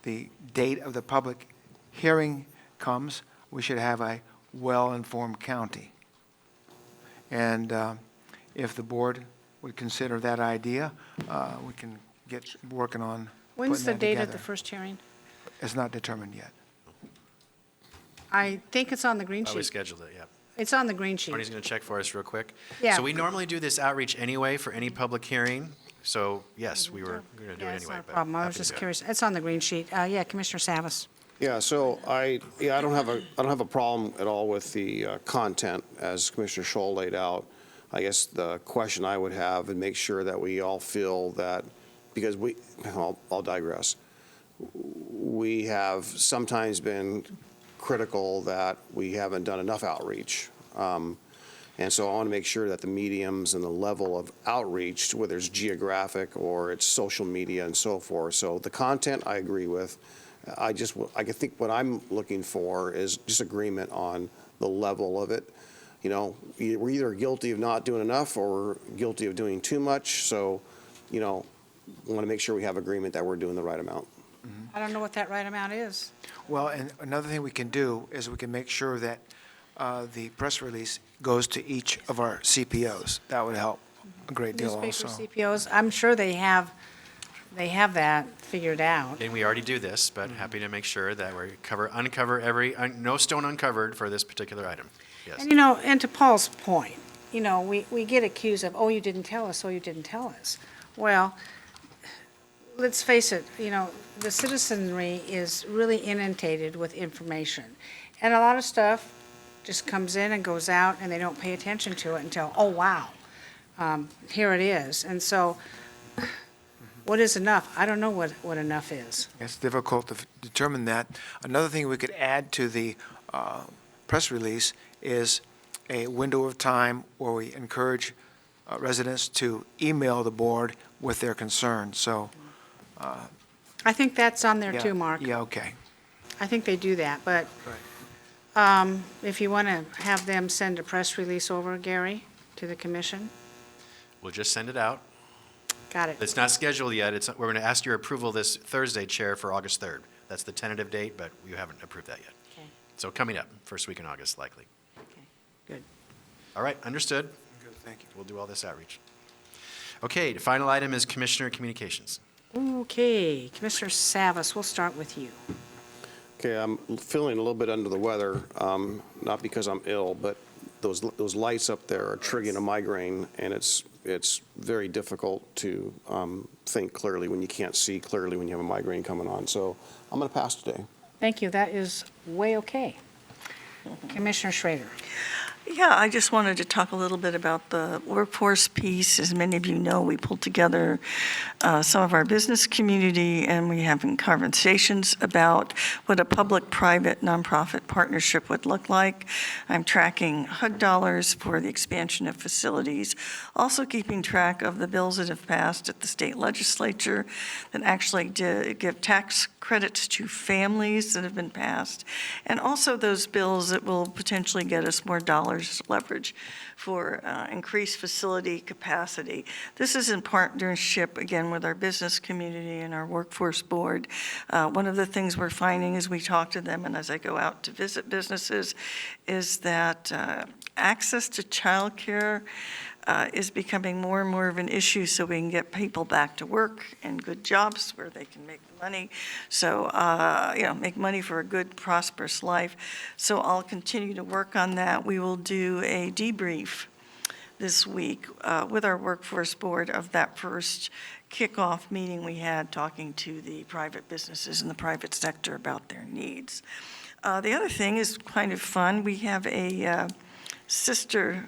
the date of the public hearing comes, we should have a well-informed county. And if the board would consider that idea, we can get working on When's putting the that date of together. the first hearing? It's not determined yet. I think it's on the green Oh, we sheet. scheduled it, yeah. It's on the green Tony's sheet. going to check for us real quick. Yeah. So we normally do this outreach anyway for any public hearing. So yes, we were going to do Yeah, it it's anyway. not a but problem. I happy was to just do it. curious. It's on the green sheet. Yeah, Commissioner Savas. Yeah, so I don't have a problem at all with the content as Commissioner Scholl laid out. I guess the question I would have and make sure that we all feel that, because I'll digress. We have sometimes been critical that we haven't done enough outreach. And so I want to make sure that the mediums and the level of outreach, whether it's geographic or it's social media and so forth. So the content I agree with. I think what I'm looking for is just agreement on the level of it. You know, we're either guilty of not doing enough or guilty of doing too much. So, you know, I want to make sure we have agreement that we're doing the right amount. I don't know what that right amount is. Well, and another thing we can do is we can make sure that the press release goes to each of our CPOs. That would help a great deal also. Newspaper CPOs, I'm sure they have that figured out. And we already do this, but happy to make sure that we uncover every, no stone uncovered for this particular item. Yes. And, you know, and to Paul's point, you know, we get accused of, oh, you didn't tell us, oh, you didn't tell us. Well, let's face it, you know, the citizenry is really inundated with information. And a lot of stuff just comes in and goes out, and they don't pay attention to it until, oh, wow, here it is. And so what is enough? I don't know what enough is. It's difficult to determine that. Another thing we could add to the press release is a window of time where we encourage residents to email the board with their concerns. So, I think that's on there yeah, too, Mark. Yeah, okay. I think they do that, but if you want to have them send a press release over, Gary, to the commission, We'll just send it out. got it. It's not scheduled yet. We're going to ask your approval this Thursday, Chair, for August 3rd. That's the tentative date, but you haven't approved that yet. Okay. So coming up, first week in August, likely. Okay, good. All right, understood. Good, thank you. We'll do all this outreach. Okay, the final item is Commissioner Communications. Okay, Commissioner Savas, we'll start with you. Okay, I'm feeling a little bit under the weather, not because I'm ill, but those lights up there are triggering a migraine, and it's very difficult to think clearly when you can't see clearly when you have a migraine coming on. So I'm going to pass today. Thank you, that is way okay. Commissioner Schrader. Yeah, I just wanted to talk a little bit about the workforce piece. As many of you know, we pulled together some of our business community, and we're having conversations about what a public-private nonprofit partnership would look like. I'm tracking HUD dollars for the expansion of facilities, also keeping track of the bills that have passed at the state legislature that actually give tax credits to families that have been passed, and also those bills that will potentially get us more dollars leverage for increased facility capacity. This is in partnership, again, with our business community and our workforce board. One of the things we're finding as we talk to them and as I go out to visit businesses is that access to childcare is becoming more and more of an issue so we can get people back to work and good jobs where they can make money. So, make money for a good, prosperous life. So I'll continue to work on that. We will do a debrief this week with our workforce board of that first kickoff meeting we had talking to the private businesses and the private sector about their needs. The other thing is kind of fun. We have a sister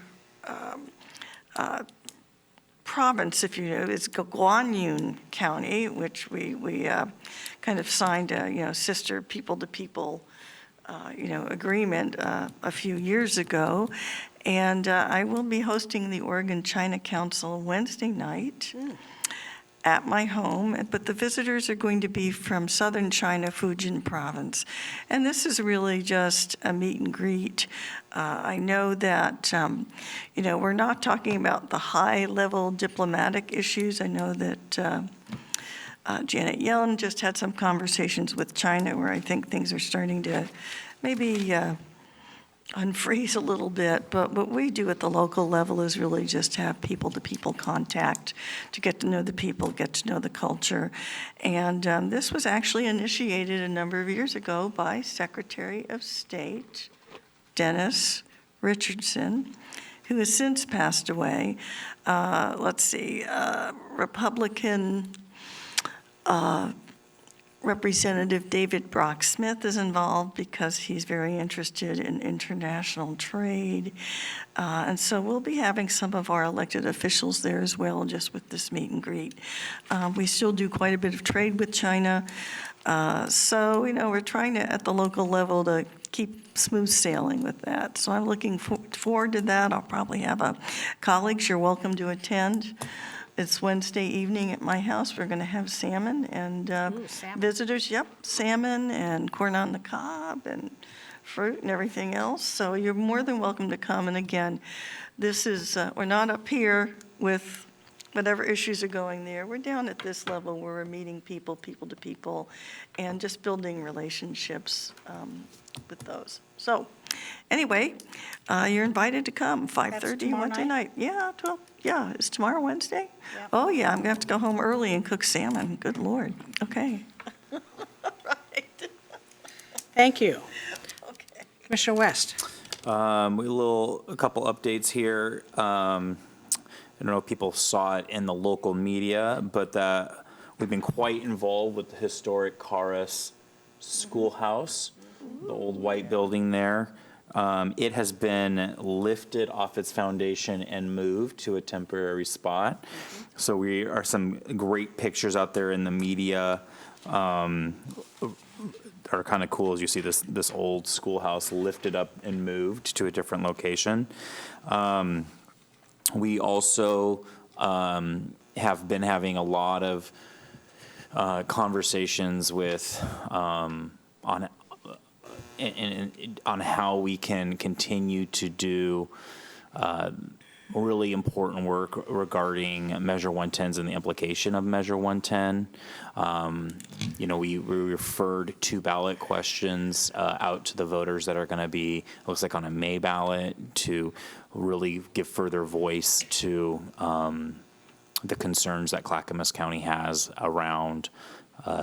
province, if you know, it's Guanyun County, which we kind of signed a, sister people-to-people, agreement a few years ago. And I will be hosting the Oregon China Council Wednesday night. at my home, but the visitors are going to be from southern China, Fujian province. And this is really just a meet and greet. I know that, we're not talking about the high-level diplomatic issues. I know that Janet Yellen just had some conversations with China where I think things are starting to maybe unfreeze a little bit, but what we do at the local level is really just have people-to-people contact to get to know the people, get to know the culture. And this was actually initiated a number of years ago by Secretary of State Dennis Richardson, who has since passed away. Republican Representative David Brock Smith is involved because he's very interested in international trade. And so we'll be having some of our elected officials there as well, just with this meet and greet. We still do quite a bit of trade with China. So, we're trying to, at the local level, to keep smooth sailing with that. So I'm looking forward to that. I'll probably have colleagues, you're welcome to attend. It's Wednesday evening at my house. We're going to have salmon and salmon. visitors, salmon and corn on the cob and fruit and everything else. So you're more than welcome to come. And again, this is, we're not up here with whatever issues are going there. We're down at this level where we're meeting people to people, and just building relationships with those. So anyway, you're invited to come, 5:30 tomorrow Wednesday night. Yeah, 12. Yeah, is tomorrow Wednesday? Yep. Oh, yeah, I'm going to have to go home early and cook salmon. Good Lord. Okay. Thank you. Okay. Commissioner West. A couple updates here. I don't know if people saw it in the local media, but we've been quite involved with the historic Caras Schoolhouse, the old white building there. It has been lifted off its foundation and moved to a temporary spot. So we are some great pictures out there in the media. Are kind of cool as you see this old schoolhouse lifted up and moved to a different location. We also have been having a lot of conversations with on how we can continue to do really important work regarding Measure 110s and the implication of Measure 110. We referred 2 ballot questions out to the voters that are going to be, it looks like on a May ballot, to really give further voice to the concerns that Clackamas County has around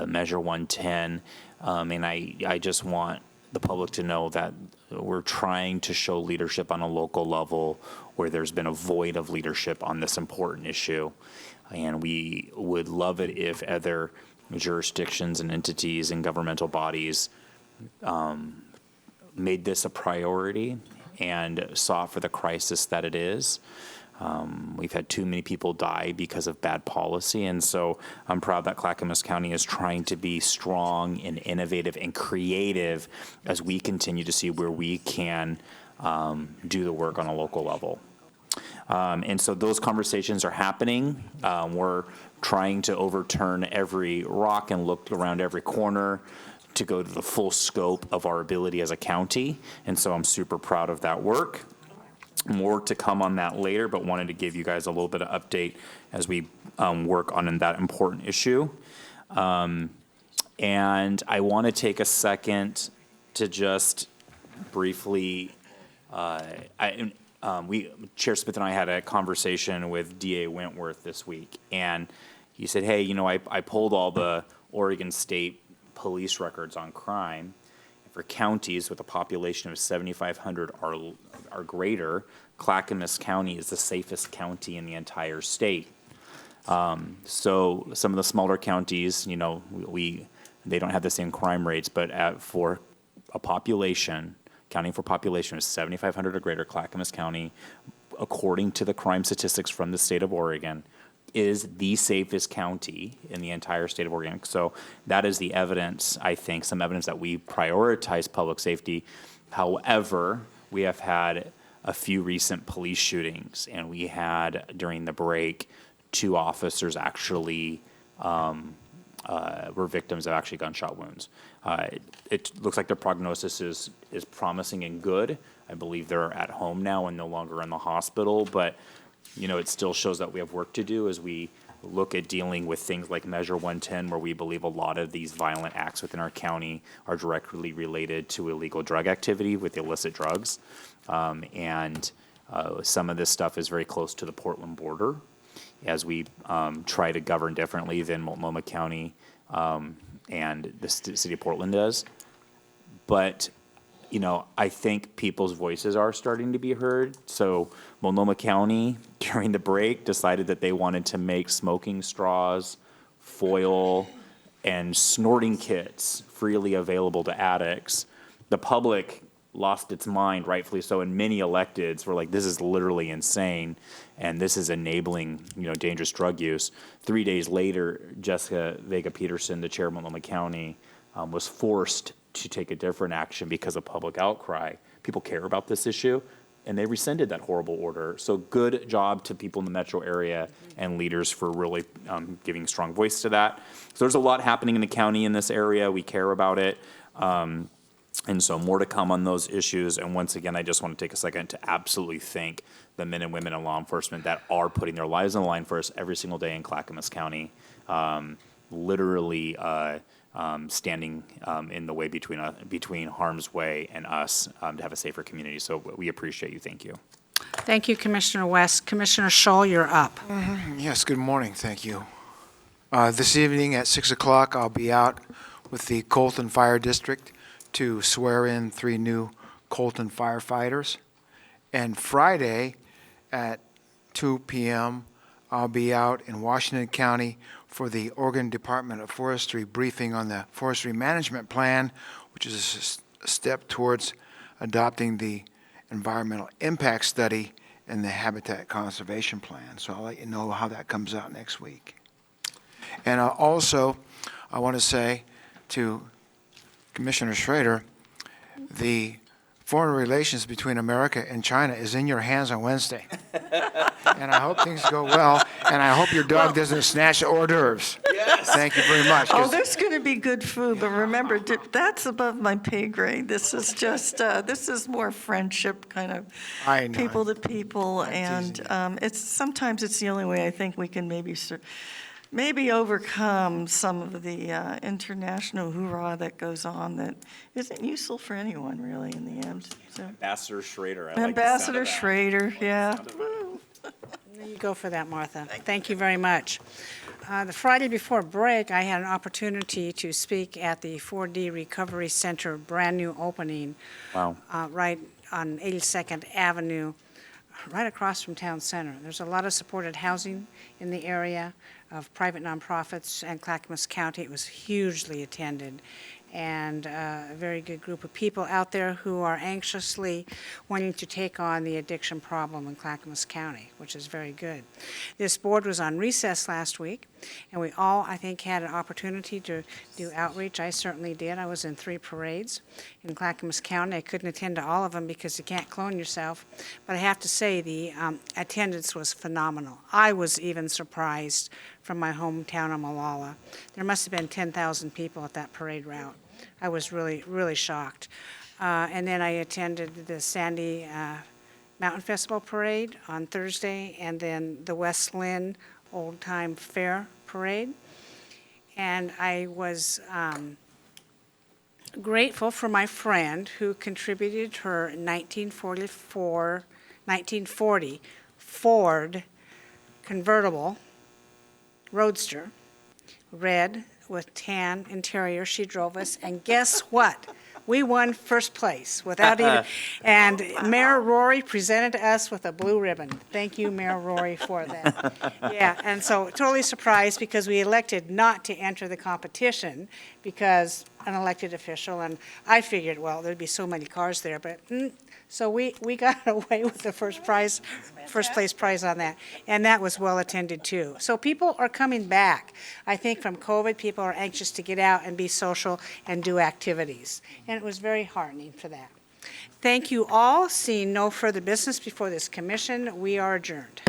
Measure 110. And I just want the public to know that we're trying to show leadership on a local level where there's been a void of leadership on this important issue. And we would love it if other jurisdictions and entities and governmental bodies made this a priority and saw it for the crisis that it is. We've had too many people die because of bad policy, and so I'm proud that Clackamas County is trying to be strong and innovative and creative as we continue to see where we can do the work on a local level. And so those conversations are happening. We're trying to overturn every rock and look around every corner to go to the full scope of our ability as a county, and so I'm super proud of that work. More to come on that later, but wanted to give you guys a little bit of update as we work on that important issue. And I want to take a second to just briefly, Chair Smith and I had a conversation with DA Wentworth this week, and he said, hey, I pulled all the Oregon State police records on crime. For counties with a population of 7,500 or greater, Clackamas County is the safest county in the entire state. So some of the smaller counties, they don't have the same crime rates, but for a population, counting for population of 7,500 or greater, Clackamas County, according to the crime statistics from the state of Oregon, is the safest county in the entire state of Oregon. So that is the evidence, I think, some evidence that we prioritize public safety. However, we have had a few recent police shootings, and we had, during the break, 2 officers actually were victims of actually gunshot wounds. It looks like their prognosis is promising and good. I believe they're at home now and no longer in the hospital, but it still shows that we have work to do as we look at dealing with things like Measure 110, where we believe a lot of these violent acts within our county are directly related to illegal drug activity with illicit drugs. And some of this stuff is very close to the Portland border as we try to govern differently than Multnomah County and the city of Portland does. But I think people's voices are starting to be heard. So Multnomah County, during the break, decided that they wanted to make smoking straws, foil, and snorting kits freely available to addicts. The public lost its mind, rightfully so, and many electeds were like, this is literally insane, and this is enabling, dangerous drug use. 3 days later, Jessica Vega Peterson, the chair of Multnomah County, was forced to take a different action because of public outcry. People care about this issue, and they rescinded that horrible order. So good job to people in the metro area and leaders for really giving strong voice to that. So there's a lot happening in the county in this area. We care about it. And so more to come on those issues. And once again, I just want to take a second to absolutely thank the men and women in law enforcement that are putting their lives on the line for us every single day in Clackamas County. Literally standing in the way between harm's way and us to have a safer community. So we appreciate you. Thank you. Thank you, Commissioner West. Commissioner Scholl, you're up. Yes, good morning. Thank you. This evening at 6 o'clock, I'll be out with the Colton Fire District to swear in 3 new Colton firefighters. And Friday at 2 p.m., I'll be out in Washington County for the Oregon Department of Forestry briefing on the Forestry Management Plan, which is a step towards adopting the Environmental Impact Study and the Habitat Conservation Plan. So I'll let you know how that comes out next week. And also, I want to say to Commissioner Schrader, the foreign relations between America and China is in your hands on Wednesday. And I hope things go well, and I hope your dog doesn't snatch the hors d'oeuvres. Yes. Thank you very much. Oh, there's going to be good food, but remember, that's above my pay grade. This is just, this is more friendship kind of people to people, and sometimes it's the only way I think we can maybe overcome some of the international hoorah that goes on that isn't useful for anyone, really, in the end. So. Ambassador Schrader. Ambassador Schrader, yeah. There you go for that, Martha. Thank you very much. The Friday before break, I had an opportunity to speak at the 4D Recovery Center brand-new opening. Wow. Right on 82nd Avenue, right across from Town Center. There's a lot of supported housing in the area of private nonprofits and Clackamas County. It was hugely attended, and a very good group of people out there who are anxiously wanting to take on the addiction problem in Clackamas County, which is very good. This board was on recess last week, and we all, I think, had an opportunity to do outreach. I certainly did. I was in 3 parades in Clackamas County. I couldn't attend to all of them because you can't clone yourself, but I have to say the attendance was phenomenal. I was even surprised from my hometown of Molalla. There must have been 10,000 people at that parade route. I was really, really shocked. And then I attended the Sandy Mountain Festival Parade on Thursday, and then the West Lynn Old Time Fair Parade. And I was grateful for my friend who contributed her 1940 Ford convertible Roadster, red with tan interior. She drove us, and guess what? We won first place without even, and Mayor Rory presented us with a blue ribbon. Thank you, Mayor Rory, for that. Yeah, and so totally surprised because we elected not to enter the competition because an elected official, and I figured, well, there'd be so many cars there, but so we got away with the first place prize on that, and that was well attended too. So people are coming back. I think from COVID, people are anxious to get out and be social and do activities, and it was very heartening for that. Thank you all. Seeing no further business before this commission, we are adjourned.